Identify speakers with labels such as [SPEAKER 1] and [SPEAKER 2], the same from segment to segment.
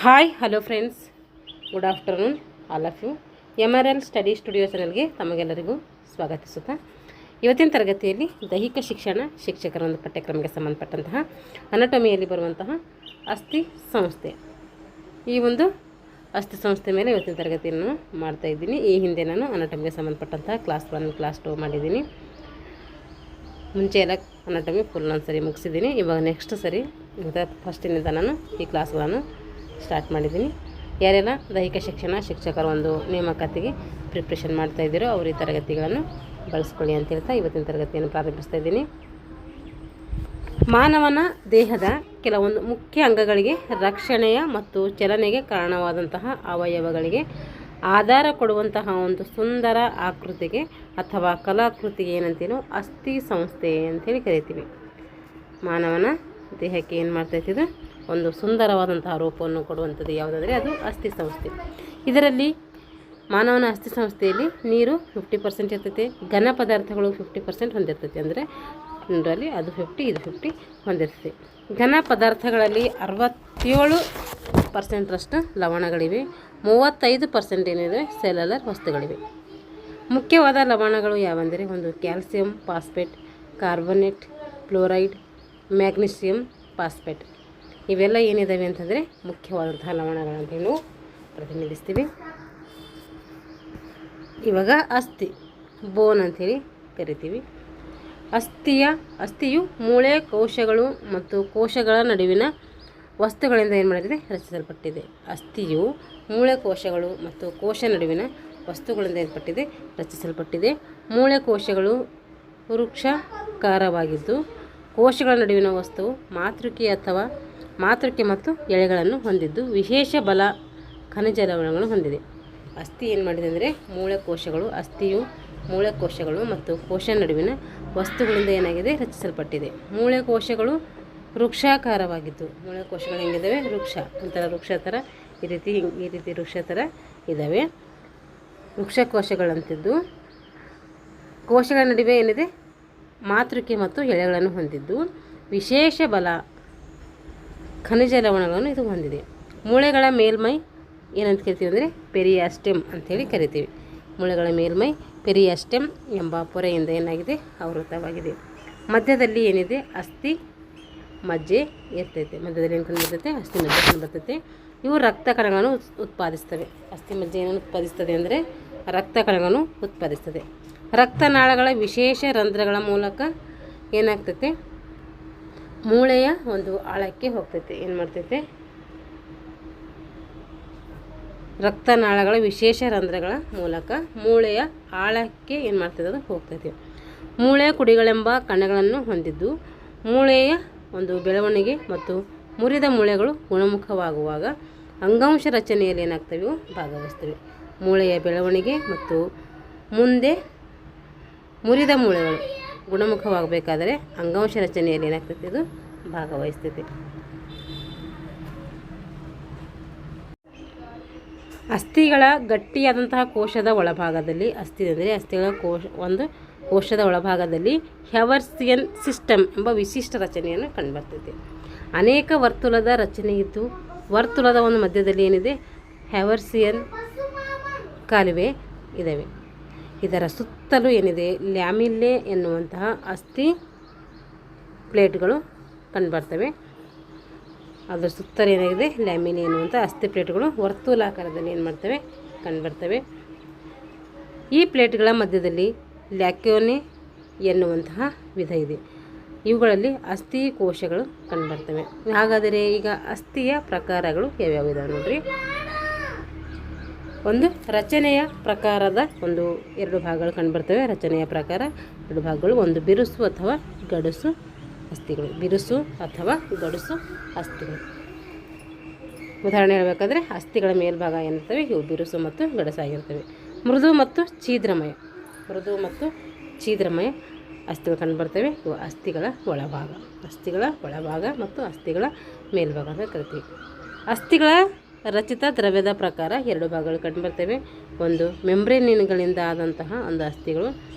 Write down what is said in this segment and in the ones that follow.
[SPEAKER 1] Hi hello friends, good afternoon all of you. MRL study studio ಚಾನಲ್ಗೆ ತಮಗೆಲ್ಲರಿಗೂ ಸ್ವಾಗತಿಸುತ್ತಾ ಇವತ್ತಿನ ತರಗತಿಯಲ್ಲಿ ದೈಹಿಕ ಶಿಕ್ಷಣ ಶಿಕ್ಷಕರ ಒಂದು ಪಠ್ಯಕ್ರಮಕ್ಕೆ ಸಂಬಂಧಪಟ್ಟಂತಹ ಅನಟಮಿಯಲ್ಲಿ ಬರುವಂತಹ ಅಸ್ಥಿ ಸಂಸ್ಥೆ, ಈ ಒಂದು ಅಸ್ಥಿ ಸಂಸ್ಥೆ ಮೇಲೆ ಇವತ್ತಿನ ತರಗತಿಯನ್ನು ಮಾಡ್ತಾ ಇದ್ದೀನಿ. ಈ ಹಿಂದೆ ನಾನು ಅನಟಮಿಗೆ ಸಂಬಂಧಪಟ್ಟಂತಹ ಕ್ಲಾಸ್ 1 ಕ್ಲಾಸ್ 2 ಮಾಡಿದ್ದೀನಿ. ಮುಂಚೆ ಎಲ್ಲ ಅನಟಮಿ ಫುಲ್ ಒಂದು ಸರಿ ಮುಗಿಸಿದ್ದೀನಿ. ಇವಾಗ ನೆಕ್ಸ್ಟ್ ಸರಿ ಫಸ್ಟಿನಿಂದ ನಾನು ಈ ಕ್ಲಾಸ್ಗಳನ್ನು ಸ್ಟಾರ್ಟ್ ಮಾಡಿದ್ದೀನಿ. ಯಾರೆಲ್ಲ ದೈಹಿಕ ಶಿಕ್ಷಣ ಶಿಕ್ಷಕರ ಒಂದು ನೇಮಕಾತಿಗೆ ಪ್ರಿಪ್ರೇಷನ್ ಮಾಡ್ತಾ ಇದ್ದೀರೋ ಅವರು ಈ ತರಗತಿಗಳನ್ನು ಬಳಸ್ಕೊಳ್ಳಿ ಅಂತ ಹೇಳ್ತಾ ಇವತ್ತಿನ ತರಗತಿಯನ್ನು ಪ್ರಾರಂಭಿಸ್ತಾ ಇದ್ದೀನಿ. ಮಾನವನ ದೇಹದ ಕೆಲವೊಂದು ಮುಖ್ಯ ಅಂಗಗಳಿಗೆ ರಕ್ಷಣೆಯ ಮತ್ತು ಚಲನೆಗೆ ಕಾರಣವಾದಂತಹ ಅವಯವಗಳಿಗೆ ಆಧಾರ ಕೊಡುವಂತಹ ಒಂದು ಸುಂದರ ಆಕೃತಿಗೆ ಅಥವಾ ಕಲಾಕೃತಿಗೆ ಏನಂತೀನೋ ಅಸ್ಥಿ ಸಂಸ್ಥೆ ಅಂಥೇಳಿ ಕರಿತೀವಿ. ಮಾನವನ ದೇಹಕ್ಕೆ ಏನು ಮಾಡ್ತಾಯಿದ್ದು ಒಂದು ಸುಂದರವಾದಂತಹ ರೂಪವನ್ನು ಕೊಡುವಂಥದ್ದು ಯಾವುದಾದರೆ ಅದು ಅಸ್ಥಿ ಸಂಸ್ಥೆ. ಇದರಲ್ಲಿ ಮಾನವನ ಅಸ್ಥಿ ಸಂಸ್ಥೆಯಲ್ಲಿ ನೀರು 50% ಇರ್ತೈತೆ, ಘನ ಪದಾರ್ಥಗಳು 50% ಹೊಂದಿರ್ತೈತೆ. ಅಂದರೆ ಇದರಲ್ಲಿ ಅದು 50 ಇದು 50 ಹೊಂದಿರ್ತೈತೆ. ಘನ ಪದಾರ್ಥಗಳಲ್ಲಿ 67% ಲವಣಗಳಿವೆ, 35% ಏನಿದೆ ಸೆಲ್ಯುಲರ್ ವಸ್ತುಗಳಿವೆ. ಮುಖ್ಯವಾದ ಲವಣಗಳು ಯಾವೆಂದರೆ ಒಂದು calcium phosphate, carbonate, fluoride, magnesium phosphate. ಇವೆಲ್ಲ ಏನಿದ್ದಾವೆ ಅಂತಂದರೆ ಮುಖ್ಯವಾದಂತಹ ಲವಣಗಳಂತ ನಾವು ಪ್ರತಿನಿಧಿಸ್ತೀವಿ. ಇವಾಗ ಅಸ್ಥಿ ಬೋನ್ ಅಂಥೇಳಿ ಕರಿತೀವಿ. ಅಸ್ಥಿಯು ಮೂಳೆ, ಕೋಶಗಳು ಮತ್ತು ಕೋಶಗಳ ನಡುವಿನ ವಸ್ತುಗಳಿಂದ ಏನು ಮಾಡಿದೆ ರಚಿಸಲ್ಪಟ್ಟಿದೆ. ಅಸ್ಥಿಯು ಮೂಳೆ, ಕೋಶಗಳು ಮತ್ತು ಕೋಶ ನಡುವಿನ ವಸ್ತುಗಳಿಂದ ಏರ್ಪಟ್ಟಿದೆ ರಚಿಸಲ್ಪಟ್ಟಿದೆ. ಮೂಳೆ ಕೋಶಗಳು ವೃಕ್ಷಾಕಾರವಾಗಿದ್ದು ಕೋಶಗಳ ನಡುವಿನ ವಸ್ತುವು ಮಾತೃಕೆ ಮತ್ತು ಎಳೆಗಳನ್ನು ಹೊಂದಿದ್ದು ವಿಶೇಷ ಬಲ ಖನಿಜ ಲವಣಗಳನ್ನು ಹೊಂದಿದೆ. ಅಸ್ಥಿ ಏನು ಮಾಡಿದೆ ಅಂದರೆ ಅಸ್ಥಿಯು ಮೂಳೆ ಕೋಶಗಳು ಮತ್ತು ಕೋಶ ನಡುವಿನ ವಸ್ತುಗಳಿಂದ ಏನಾಗಿದೆ ರಚಿಸಲ್ಪಟ್ಟಿದೆ. ಮೂಳೆ ಕೋಶಗಳು ವೃಕ್ಷಾಕಾರವಾಗಿದ್ದು, ಮೂಳೆ ಕೋಶಗಳು ಹೆಂಗಿದ್ದಾವೆ ಒಂಥರ ವೃಕ್ಷ ಥರ ಈ ರೀತಿ ವೃಕ್ಷ ಥರ ಇದ್ದಾವೆ. ವೃಕ್ಷ ಕೋಶಗಳಂತಿದ್ದು ಕೋಶಗಳ ನಡುವೆ ಏನಿದೆ ಮಾತೃಕೆ ಮತ್ತು ಎಳೆಗಳನ್ನು ಹೊಂದಿದ್ದು ವಿಶೇಷ ಬಲ ಖನಿಜ ಲವಣಗಳನ್ನು ಇದು ಹೊಂದಿದೆ. ಮೂಳೆಗಳ ಮೇಲ್ಮೈ ಏನಂತ ಕರಿತೀವಿ ಅಂದರೆ ಪೆರಿಯಾಸ್ಟೆಮ್ ಅಂಥೇಳಿ ಕರಿತೀವಿ. ಮೂಳೆಗಳ ಮೇಲ್ಮೈ ಪೆರಿಯಾಸ್ಟೆಮ್ ಎಂಬ ಪೊರೆಯಿಂದ ಏನಾಗಿದೆ ಆವೃತವಾಗಿದೆ. ಮಧ್ಯದಲ್ಲಿ ಏನಿದೆ ಅಸ್ಥಿ ಮಜ್ಜೆ ಇರ್ತೈತೆ. ಮಧ್ಯದಲ್ಲಿ ಏನು ಕಂಡುಬರ್ತೈತೆ ಅಸ್ಥಿ ಮಜ್ಜೆ ಕಂಡುಬರ್ತೈತೆ. ಇವು ರಕ್ತ ಕಣಗಳನ್ನು ಉತ್ಪಾದಿಸ್ತವೆ. ಅಸ್ಥಿ ಮಜ್ಜೆ ಏನನ್ನು ಉತ್ಪಾದಿಸ್ತದೆ ಅಂದರೆ ರಕ್ತ ಕಣಗಳನ್ನು ಉತ್ಪಾದಿಸ್ತದೆ. ರಕ್ತನಾಳಗಳ ವಿಶೇಷ ರಂಧ್ರಗಳ ಮೂಲಕ ಏನಾಗ್ತೈತೆ ಮೂಳೆಯ ಒಂದು ಆಳಕ್ಕೆ ಹೋಗ್ತೈತೆ. ಏನು ಮಾಡ್ತೈತೆ ರಕ್ತನಾಳಗಳ ವಿಶೇಷ ರಂಧ್ರಗಳ ಮೂಲಕ ಮೂಳೆಯ ಆಳಕ್ಕೆ ಏನು ಮಾಡ್ತದೆ ಅದು ಹೋಗ್ತೈತೆ. ಮೂಳೆ ಕುಡಿಗಳೆಂಬ ಕಣಗಳನ್ನು ಹೊಂದಿದ್ದು ಮೂಳೆಯ ಒಂದು ಬೆಳವಣಿಗೆ ಮತ್ತು ಮುರಿದ ಮೂಳೆಗಳು ಗುಣಮುಖವಾಗುವಾಗ ಅಂಗಾಂಶ ರಚನೆಯಲ್ಲಿ ಏನಾಗ್ತವೆ ಭಾಗವಹಿಸ್ತವೆ. ಮೂಳೆಯ ಬೆಳವಣಿಗೆ ಮತ್ತು ಮುಂದೆ ಮುರಿದ ಮೂಳೆಗಳು ಗುಣಮುಖವಾಗಬೇಕಾದರೆ ಅಂಗಾಂಶ ರಚನೆಯಲ್ಲಿ ಏನಾಗ್ತೈತೆ ಇದು ಭಾಗವಹಿಸ್ತೈತೆ. ಅಸ್ಥಿಗಳ ಗಟ್ಟಿಯಾದಂತಹ ಕೋಶದ ಒಳಭಾಗದಲ್ಲಿ ಅಸ್ಥಿಗಳ ಕೋಶದ ಒಳಭಾಗದಲ್ಲಿ ಹ್ಯಾವರ್ಸಿಯನ್ ಸಿಸ್ಟಮ್ ಎಂಬ ವಿಶಿಷ್ಟ ರಚನೆಯನ್ನು ಕಂಡುಬರ್ತೈತೆ. ಅನೇಕ ವರ್ತುಲದ ರಚನೆ ಇದ್ದು ವರ್ತುಲದ ಒಂದು ಮಧ್ಯದಲ್ಲಿ ಏನಿದೆ ಹ್ಯಾವರ್ಸಿಯನ್ ಕಾಲುವೆ ಇದ್ದಾವೆ. ಇದರ ಸುತ್ತಲೂ ಏನಿದೆ ಲ್ಯಾಮಿಲ್ಲೆ ಎನ್ನುವಂತಹ ಅಸ್ಥಿ ಪ್ಲೇಟ್ಗಳು ಕಂಡುಬರ್ತವೆ. ಅದರ ಸುತ್ತಲೂ ಏನಾಗಿದೆ ಲ್ಯಾಮಿಲೆ ಎನ್ನುವಂಥ ಅಸ್ಥಿ ಪ್ಲೇಟ್ಗಳು ವರ್ತುಲಾಕಾರದಲ್ಲಿ ಏನು ಮಾಡ್ತವೆ ಕಂಡುಬರ್ತವೆ. ಈ ಪ್ಲೇಟ್ಗಳ ಮಧ್ಯದಲ್ಲಿ ಲ್ಯಾಕ್ಯೋನೆ ಎನ್ನುವಂತಹ ವಿಧ ಇದೆ. ಇವುಗಳಲ್ಲಿ ಅಸ್ಥಿ ಕೋಶಗಳು ಕಂಡುಬರ್ತವೆ. ಹಾಗಾದರೆ ಈಗ ಅಸ್ಥಿಯ ಪ್ರಕಾರಗಳು ಯಾವ್ಯಾವ ಇದಾವೆ ನೋಡ್ರಿ. ಒಂದು ರಚನೆಯ ಪ್ರಕಾರದ ಒಂದು 2 ಭಾಗಗಳು ಕಂಡುಬರ್ತವೆ. ರಚನೆಯ ಪ್ರಕಾರ 2 ಭಾಗಗಳು. ಒಂದು ಬಿರುಸು ಅಥವಾ ಗಡುಸು ಅಸ್ಥಿಗಳು. ಬಿರುಸು ಅಥವಾ ಗಡುಸು ಅಸ್ಥಿಗಳು. ಉದಾಹರಣೆ ಹೇಳಬೇಕಾದ್ರೆ ಅಸ್ಥಿಗಳ ಮೇಲ್ಭಾಗ ಏನಿರ್ತವೆ ಇವು ಬಿರುಸು ಮತ್ತು ಗಡಸಾಗಿರ್ತವೆ. ಮೃದು ಮತ್ತು ಛಿದ್ರಮಯ ಅಸ್ಥಿಗಳು ಕಂಡುಬರ್ತವೆ. ಇವು ಅಸ್ಥಿಗಳ ಒಳಭಾಗ ಮತ್ತು ಅಸ್ಥಿಗಳ ಮೇಲ್ಭಾಗ ಅಂತ ಕರಿತೀವಿ. ಅಸ್ಥಿಗಳ ರಚಿತ ದ್ರವ್ಯದ ಪ್ರಕಾರ 2 ಭಾಗಗಳು ಕಂಡುಬರ್ತವೆ. ಒಂದು ಮೆಂಬ್ರೇನ್ಗಳಿಂದ ಆದಂತಹ ಒಂದು ಅಸ್ಥಿಗಳು.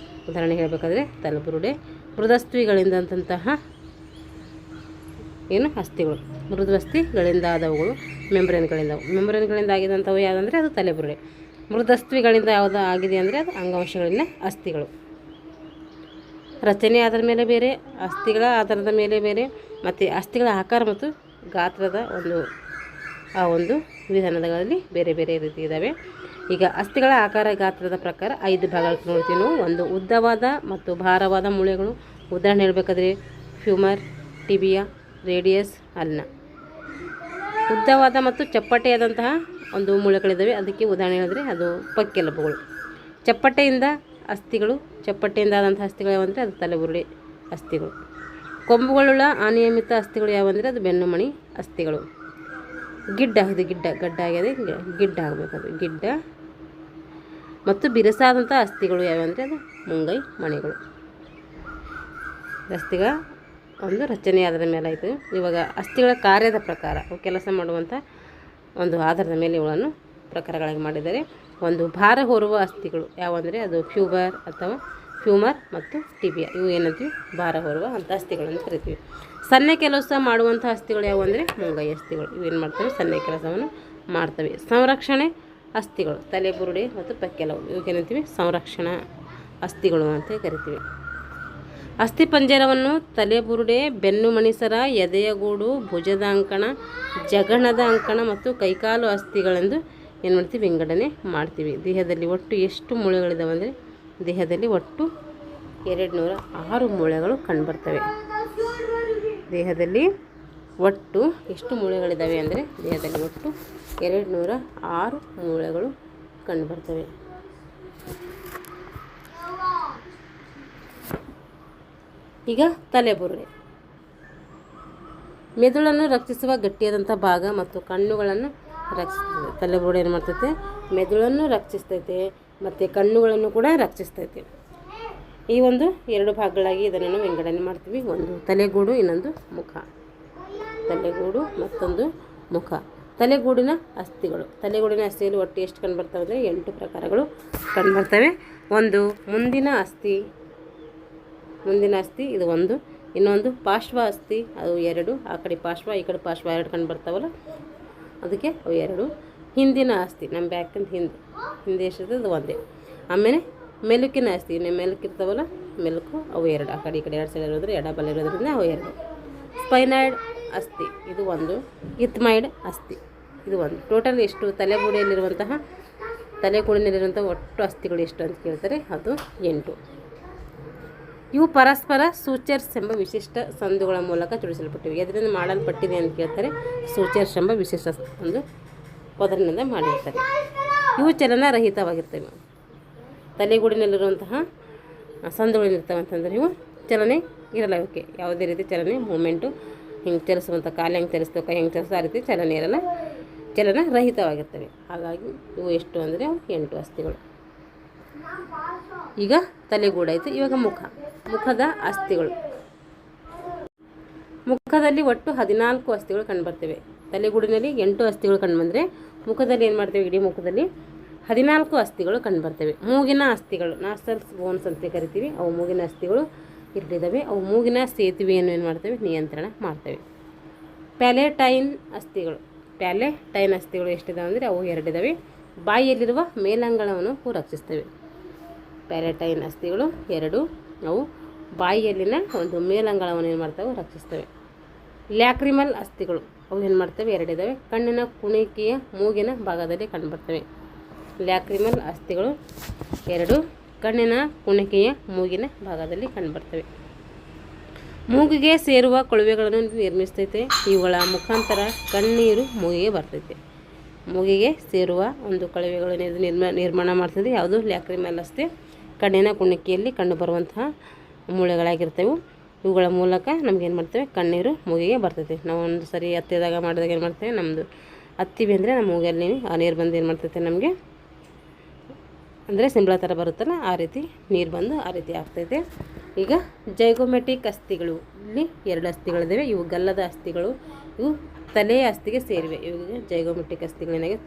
[SPEAKER 1] ಉದಾಹರಣೆ ಹೇಳಬೇಕಾದ್ರೆ ತಲೆಬುರುಡೆ. ಮೃದಸ್ಥಿಗಳಿಂದಂತಹ ಏನು ಅಸ್ಥಿಗಳು. ಮೃದು ಅಸ್ಥಿಗಳಿಂದ ಆದವುಗಳು ಮೆಂಬ್ರೇನ್ಗಳಿಂದ ಆಗಿದಂಥವು ಯಾವುದಂದರೆ ಅದು ತಲೆಬುರುಡೆ. ಮೃದಸ್ಥಿಗಳಿಂದ ಯಾವುದು ಆಗಿದೆ ಅಂದರೆ ಅದು ಅಂಗಾಂಶಗಳಿಂದ ಅಸ್ಥಿಗಳು. ರಚನೆ ಆಧಾರದ ಮೇಲೆ ಬೇರೆ, ಅಸ್ಥಿಗಳ ಆಧಾರದ ಮೇಲೆ ಬೇರೆ, ಮತ್ತು ಅಸ್ಥಿಗಳ ಆಕಾರ ಮತ್ತು ಗಾತ್ರದ ಒಂದು ವಿಧಾನಗಳಲ್ಲಿ ಬೇರೆ ಬೇರೆ ರೀತಿ ಇದ್ದಾವೆ. ಈಗ ಅಸ್ಥಿಗಳ ಆಕಾರ ಗಾತ್ರದ ಪ್ರಕಾರ 5 ಭಾಗಗಳು ನೋಡ್ತೀವಿ ನಾವು. ಒಂದು ಉದ್ದವಾದ ಮತ್ತು ಭಾರವಾದ ಮೂಳೆಗಳು. ಉದಾಹರಣೆ ಹೇಳಬೇಕಾದ್ರೆ ಫ್ಯೂಮರ್, ಟಿಬಿಯಾ, ರೇಡಿಯಸ್, ಅಲ್ನ. ಉದ್ದವಾದ ಮತ್ತು ಚಪ್ಪಟೆಯಾದಂತಹ ಒಂದು ಮೂಳೆಗಳಿದ್ದಾವೆ. ಅದಕ್ಕೆ ಉದಾಹರಣೆ ಹೇಳಿದ್ರೆ ಅದು ಪಕ್ಕೆಲುಬುಗಳು. ಚಪ್ಪಟೆಯಿಂದ ಆದಂತಹ ಅಸ್ಥಿಗಳು ಯಾವಂದರೆ ಅದು ತಲೆಬುರುಡೆ ಅಸ್ಥಿಗಳು. ಕೊಂಬುಗಳುಳ್ಳ ಅನಿಯಮಿತ ಅಸ್ಥಿಗಳು ಯಾವಂದರೆ ಅದು ಬೆನ್ನುಮಣಿ ಅಸ್ಥಿಗಳು. ಗಿಡ್ಡ ಆಗ್ಯದೆ, ಗಿಡ್ಡ ಆಗಬೇಕದು ಗಿಡ್ಡ. ಮತ್ತು ಬಿರುಸಾದಂಥ ಅಸ್ಥಿಗಳು ಯಾವಂದರೆ ಅದು ಮುಂಗೈ ಮಣಿಗಳು. ಅಸ್ಥಿಗಳ ಒಂದು ರಚನೆ ಆಧಾರದ ಮೇಲೆ ಆಯಿತು. ಇವಾಗ ಅಸ್ಥಿಗಳ ಕಾರ್ಯದ ಪ್ರಕಾರ ಅವು ಕೆಲಸ ಮಾಡುವಂಥ ಒಂದು ಆಧಾರದ ಮೇಲೆ ಇವುಗಳನ್ನು ಪ್ರಕಾರಗಳಾಗಿ ಮಾಡಿದ್ದಾರೆ. ಒಂದು ಭಾರ ಹೊರುವ ಅಸ್ಥಿಗಳು ಯಾವಂದರೆ ಅದು ಫ್ಯೂಮರ್ ಮತ್ತು ಟಿಬಿಯಾ. ಇವು ಏನಂತೀವಿ ಭಾರ ಹೊರುವ ಅಂಥ ಅಸ್ಥಿಗಳನ್ನು ಕರಿತೀವಿ. ಸನ್ನೆ ಕೆಲಸ ಮಾಡುವಂಥ ಅಸ್ಥಿಗಳು ಯಾವಂದರೆ ಮುಂಗೈ ಅಸ್ಥಿಗಳು. ಇವೇನು ಮಾಡ್ತವೆ? ಸನ್ನೆ ಕೆಲಸವನ್ನು ಮಾಡ್ತವೆ. ಸಂರಕ್ಷಣೆ ಅಸ್ಥಿಗಳು ತಲೆಬುರುಡೆ ಮತ್ತು ಪಕ್ಕೆಲವು. ಇವಕ್ಕೇನಂತೀವಿ? ಸಂರಕ್ಷಣಾ ಅಸ್ಥಿಗಳು ಅಂತ ಕರಿತೀವಿ. ಅಸ್ಥಿಪಂಜರವನ್ನು ತಲೆಬುರುಡೆ, ಬೆನ್ನು ಮಣಿಸರ, ಎದೆಯ ಗೂಡು, ಭುಜದ ಅಂಕಣ, ಜಗಣದ ಅಂಕಣ ಮತ್ತು ಕೈಕಾಲು ಅಸ್ಥಿಗಳೆಂದು ಏನು ಮಾಡ್ತೀವಿ? ವಿಂಗಡಣೆ ಮಾಡ್ತೀವಿ. ದೇಹದಲ್ಲಿ ಒಟ್ಟು ಎಷ್ಟು ಮೂಳೆಗಳಿದ್ದಾವೆ ಅಂದರೆ ದೇಹದಲ್ಲಿ ಒಟ್ಟು 206 ಮೂಳೆಗಳು ಕಂಡುಬರ್ತವೆ. ದೇಹದಲ್ಲಿ ಒಟ್ಟು ಎಷ್ಟು ಮೂಳೆಗಳಿದ್ದಾವೆ ಅಂದರೆ ದೇಹದಲ್ಲಿ ಒಟ್ಟು 206 ಮೂಳೆಗಳು ಕಂಡುಬರ್ತವೆ. ಈಗ ತಲೆಬುರುಡೆ ಮೆದುಳನ್ನು ರಕ್ಷಿಸುವ ಗಟ್ಟಿಯಾದಂಥ ಭಾಗ ಮತ್ತು ಕಣ್ಣುಗಳನ್ನು ರಕ್ಷಿಸ್ತದೆ. ತಲೆಬುರುಡೆ ಏನು ಮಾಡ್ತೈತೆ? ಮೆದುಳನ್ನು ರಕ್ಷಿಸ್ತೈತೆ ಮತ್ತು ಕಣ್ಣುಗಳನ್ನು ಕೂಡ ರಕ್ಷಿಸ್ತೈತೆ. ಈ ಒಂದು 2 ಭಾಗಗಳಾಗಿ ಇದನ್ನು ನಾವು ವಿಂಗಡಣೆ ಮಾಡ್ತೀವಿ. ಒಂದು ತಲೆಗೂಡು, ಇನ್ನೊಂದು ಮುಖ. ತಲೆಗೂಡು ಮತ್ತೊಂದು ಮುಖ. ತಲೆಗೂಡಿನ ಅಸ್ಥಿಗಳು. ತಲೆಗೂಡಿನ ಅಸ್ಥಿಯಲ್ಲಿ ಒಟ್ಟು ಎಷ್ಟು ಕಂಡುಬರ್ತವೆ ಅಂದರೆ 8 ಪ್ರಕಾರಗಳು ಕಂಡುಬರ್ತವೆ. ಒಂದು ಮುಂದಿನ ಅಸ್ಥಿ ಇದು ಒಂದು. ಇನ್ನೊಂದು ಪಾರ್ಶ್ವ ಅಸ್ಥಿ, ಅದು 2. ಆ ಕಡೆ ಪಾರ್ಶ್ವ ಈ ಕಡೆ ಪಾರ್ಶ್ವ 2 ಕಂಡುಬರ್ತಾವಲ್ಲ, ಅದಕ್ಕೆ ಅವು 2. ಹಿಂದಿನ ಅಸ್ಥಿ ನಮ್ಮ ಬ್ಯಾಕಿಂದ ಹಿಂದೆ ಎಷ್ಟಿರ್ತದೆ ಅದು ಒಂದೇ. ಆಮೇಲೆ ಮೆಲುಕಿನ ಅಸ್ಥಿ ಮೆಲುಕಿರ್ತಾವಲ್ಲ, ಮೆಲುಕು ಅವು 2. ಆ ಕಡೆ ಈ ಕಡೆ 2 ಸೈಡ್ ಇರೋದ್ರೆ ಎಡಬಲ ಇರೋದ್ರಿಂದ ಅವು 2. ಸ್ಪೈನಾಯ್ಡ್ ಅಸ್ಥಿ ಇದು 1. ಇಥ್ಮೈಡ್ ಅಸ್ಥಿ ಇದು 1. ಟೋಟಲ್ ಎಷ್ಟು ತಲೆಗೂಡಿನಲ್ಲಿರುವಂಥ ಒಟ್ಟು ಅಸ್ಥಿಗಳು ಎಷ್ಟು ಅಂತ ಕೇಳ್ತಾರೆ, ಅದು 8. ಇವು ಪರಸ್ಪರ ಸೂಚರ್ಸ್ ಎಂಬ ವಿಶಿಷ್ಟ ಸಂದುಗಳ ಮೂಲಕ ಜೋಡಿಸಲ್ಪಟ್ಟಿವೆ. ಇದರಿಂದ ಮಾಡಲ್ಪಟ್ಟಿದೆ ಅಂತ ಕೇಳ್ತಾರೆ. ಸೂಚರ್ಸ್ ಎಂಬ ವಿಶಿಷ್ಟ ಒಂದು ಪದರಿನಿಂದ ಮಾಡಿರ್ತಾರೆ. ಇವು ಚಲನರಹಿತವಾಗಿರ್ತವೆ. ತಲೆಗೂಡಿನಲ್ಲಿರುವಂತಹ ಸಂದುಗಳಿರ್ತವೆ ಅಂತಂದರೆ ಇವು ಚಲನೆ ಇರಲ್ಲ. ಇವಕ್ಕೆ ಯಾವುದೇ ರೀತಿ ಚಲನೆ ಮೂಮೆಂಟು ಹಿಂಗೆ ಚಲಿಸುವಂಥ ಕಾಲು ಹೆಂಗೆ ಚಲಿಸ್ತವೆ, ಕೈ ಹೆಂಗೆ ಚಲಿಸ್ತೋ ಆ ರೀತಿ ಚಲನೆ ಇರಲ್ಲ, ಚಲನರಹಿತವಾಗಿರ್ತವೆ. ಹಾಗಾಗಿ ಇವು ಎಷ್ಟು ಅಂದರೆ 8 ಅಸ್ಥಿಗಳು. ಈಗ ತಲೆಗೂಡಾಯಿತು. ಇವಾಗ ಮುಖದ ಅಸ್ಥಿಗಳು. ಮುಖದಲ್ಲಿ ಒಟ್ಟು 14 ಅಸ್ಥಿಗಳು ಕಂಡುಬರ್ತವೆ. ತಲೆಗೂಡಿನಲ್ಲಿ 8 ಅಸ್ಥಿಗಳು ಕಂಡುಬಂದರೆ ಮುಖದಲ್ಲಿ ಏನು ಮಾಡ್ತೇವೆ? ಇಡೀ ಮುಖದಲ್ಲಿ 14 ಅಸ್ಥಿಗಳು ಕಂಡುಬರ್ತವೆ. ಮೂಗಿನ ಅಸ್ಥಿಗಳು ನಾಸಲ್ಸ್ ಬೋನ್ಸ್ ಅಂತ ಕರಿತೀವಿ. ಅವು ಮೂಗಿನ ಅಸ್ಥಿಗಳು 2 ಇದ್ದಾವೆ. ಅವು ಮೂಗಿನ ಸೇತುವೆಯನ್ನು ಏನು ಮಾಡ್ತವೆ? ನಿಯಂತ್ರಣ ಮಾಡ್ತವೆ. ಪ್ಯಾಲೆಟೈನ್ ಅಸ್ಥಿಗಳು ಎಷ್ಟಿದಾವೆ ಅಂದರೆ ಅವು 2 ಇದ್ದಾವೆ. ಬಾಯಿಯಲ್ಲಿರುವ ಮೇಲಂಗಳವನ್ನು ರಕ್ಷಿಸ್ತವೆ. ಪ್ಯಾಲೆಟೈನ್ ಅಸ್ಥಿಗಳು 2. ಅವು ಬಾಯಿಯಲ್ಲಿನ ಒಂದು ಮೇಲಂಗಳವನ್ನು ಏನು ಮಾಡ್ತವೆ? ರಕ್ಷಿಸ್ತವೆ. ಲ್ಯಾಕ್ರಿಮಲ್ ಅಸ್ಥಿಗಳು ಅವು ಏನು ಮಾಡ್ತವೆ? 2 ಇದ್ದಾವೆ. ಕಣ್ಣಿನ ಕುಣಿಕೆಯ ಮೂಗಿನ ಭಾಗದಲ್ಲಿ ಕಂಡುಬರ್ತವೆ. ಲ್ಯಾಕ್ರಿಮಲ್ ಅಸ್ಥಿಗಳು 2 ಕಣ್ಣಿನ ಕುಣಿಕೆಯ ಮೂಗಿನ ಭಾಗದಲ್ಲಿ ಕಂಡುಬರ್ತವೆ. ಮೂಗಿಗೆ ಸೇರುವ ಕೊಳವೆಗಳನ್ನು ನಿರ್ಮಿಸ್ತೈತೆ. ಇವುಗಳ ಮುಖಾಂತರ ಕಣ್ಣೀರು ಮೂಗಿಗೆ ಬರ್ತೈತೆ. ಮೂಗಿಗೆ ಸೇರುವ ಒಂದು ಕೊಳವೆಗಳನ್ನು ನಿರ್ಮಾಣ ಮಾಡ್ತದೆ. ಯಾವುದು? ಲ್ಯಾಕ್ರಿಮಲ್ ಅಸ್ಥಿ. ಕಣ್ಣಿನ ಕುಣಿಕೆಯಲ್ಲಿ ಕಂಡುಬರುವಂತಹ ಮೂಳೆಗಳಾಗಿರ್ತವೆ. ಇವುಗಳ ಮೂಲಕ ನಮಗೇನು ಮಾಡ್ತೇವೆ? ಕಣ್ಣೀರು ಮೂಗಿಗೆ ಬರ್ತೈತೆ. ನಾವು ಒಂದು ಸರಿ ಮಾಡಿದಾಗ ಏನು ಮಾಡ್ತೇವೆ? ನಮ್ಮದು ಹತ್ತೀವಿ ಅಂದರೆ ನಮ್ಮ ಮೂಗಲ್ಲಿ ಆ ನೀರು ಬಂದು ಏನು ಮಾಡ್ತೈತೆ ನಮಗೆ ಅಂದರೆ ಸಿಂಬಳ ಥರ ಬರುತ್ತಲ್ಲ, ಆ ರೀತಿ ನೀರು ಬಂದು ಆ ರೀತಿ ಆಗ್ತೈತೆ. ಈಗ ಜೈಗೋಮೆಟಿಕ್ ಅಸ್ಥಿಗಳು. ಇಲ್ಲಿ 2 ಅಸ್ಥಿಗಳಿದ್ದಾವೆ. ಇವು ಗಲ್ಲದ ಅಸ್ಥಿಗಳು. ಇವು ತಲೆಯ ಅಸ್ಥಿಗೆ ಸೇರಿವೆ. ಇವಾಗ ಜೈಗೋಮೆಟಿಕ್ ಅಸ್ಥಿಗಳೇನಾಗಿ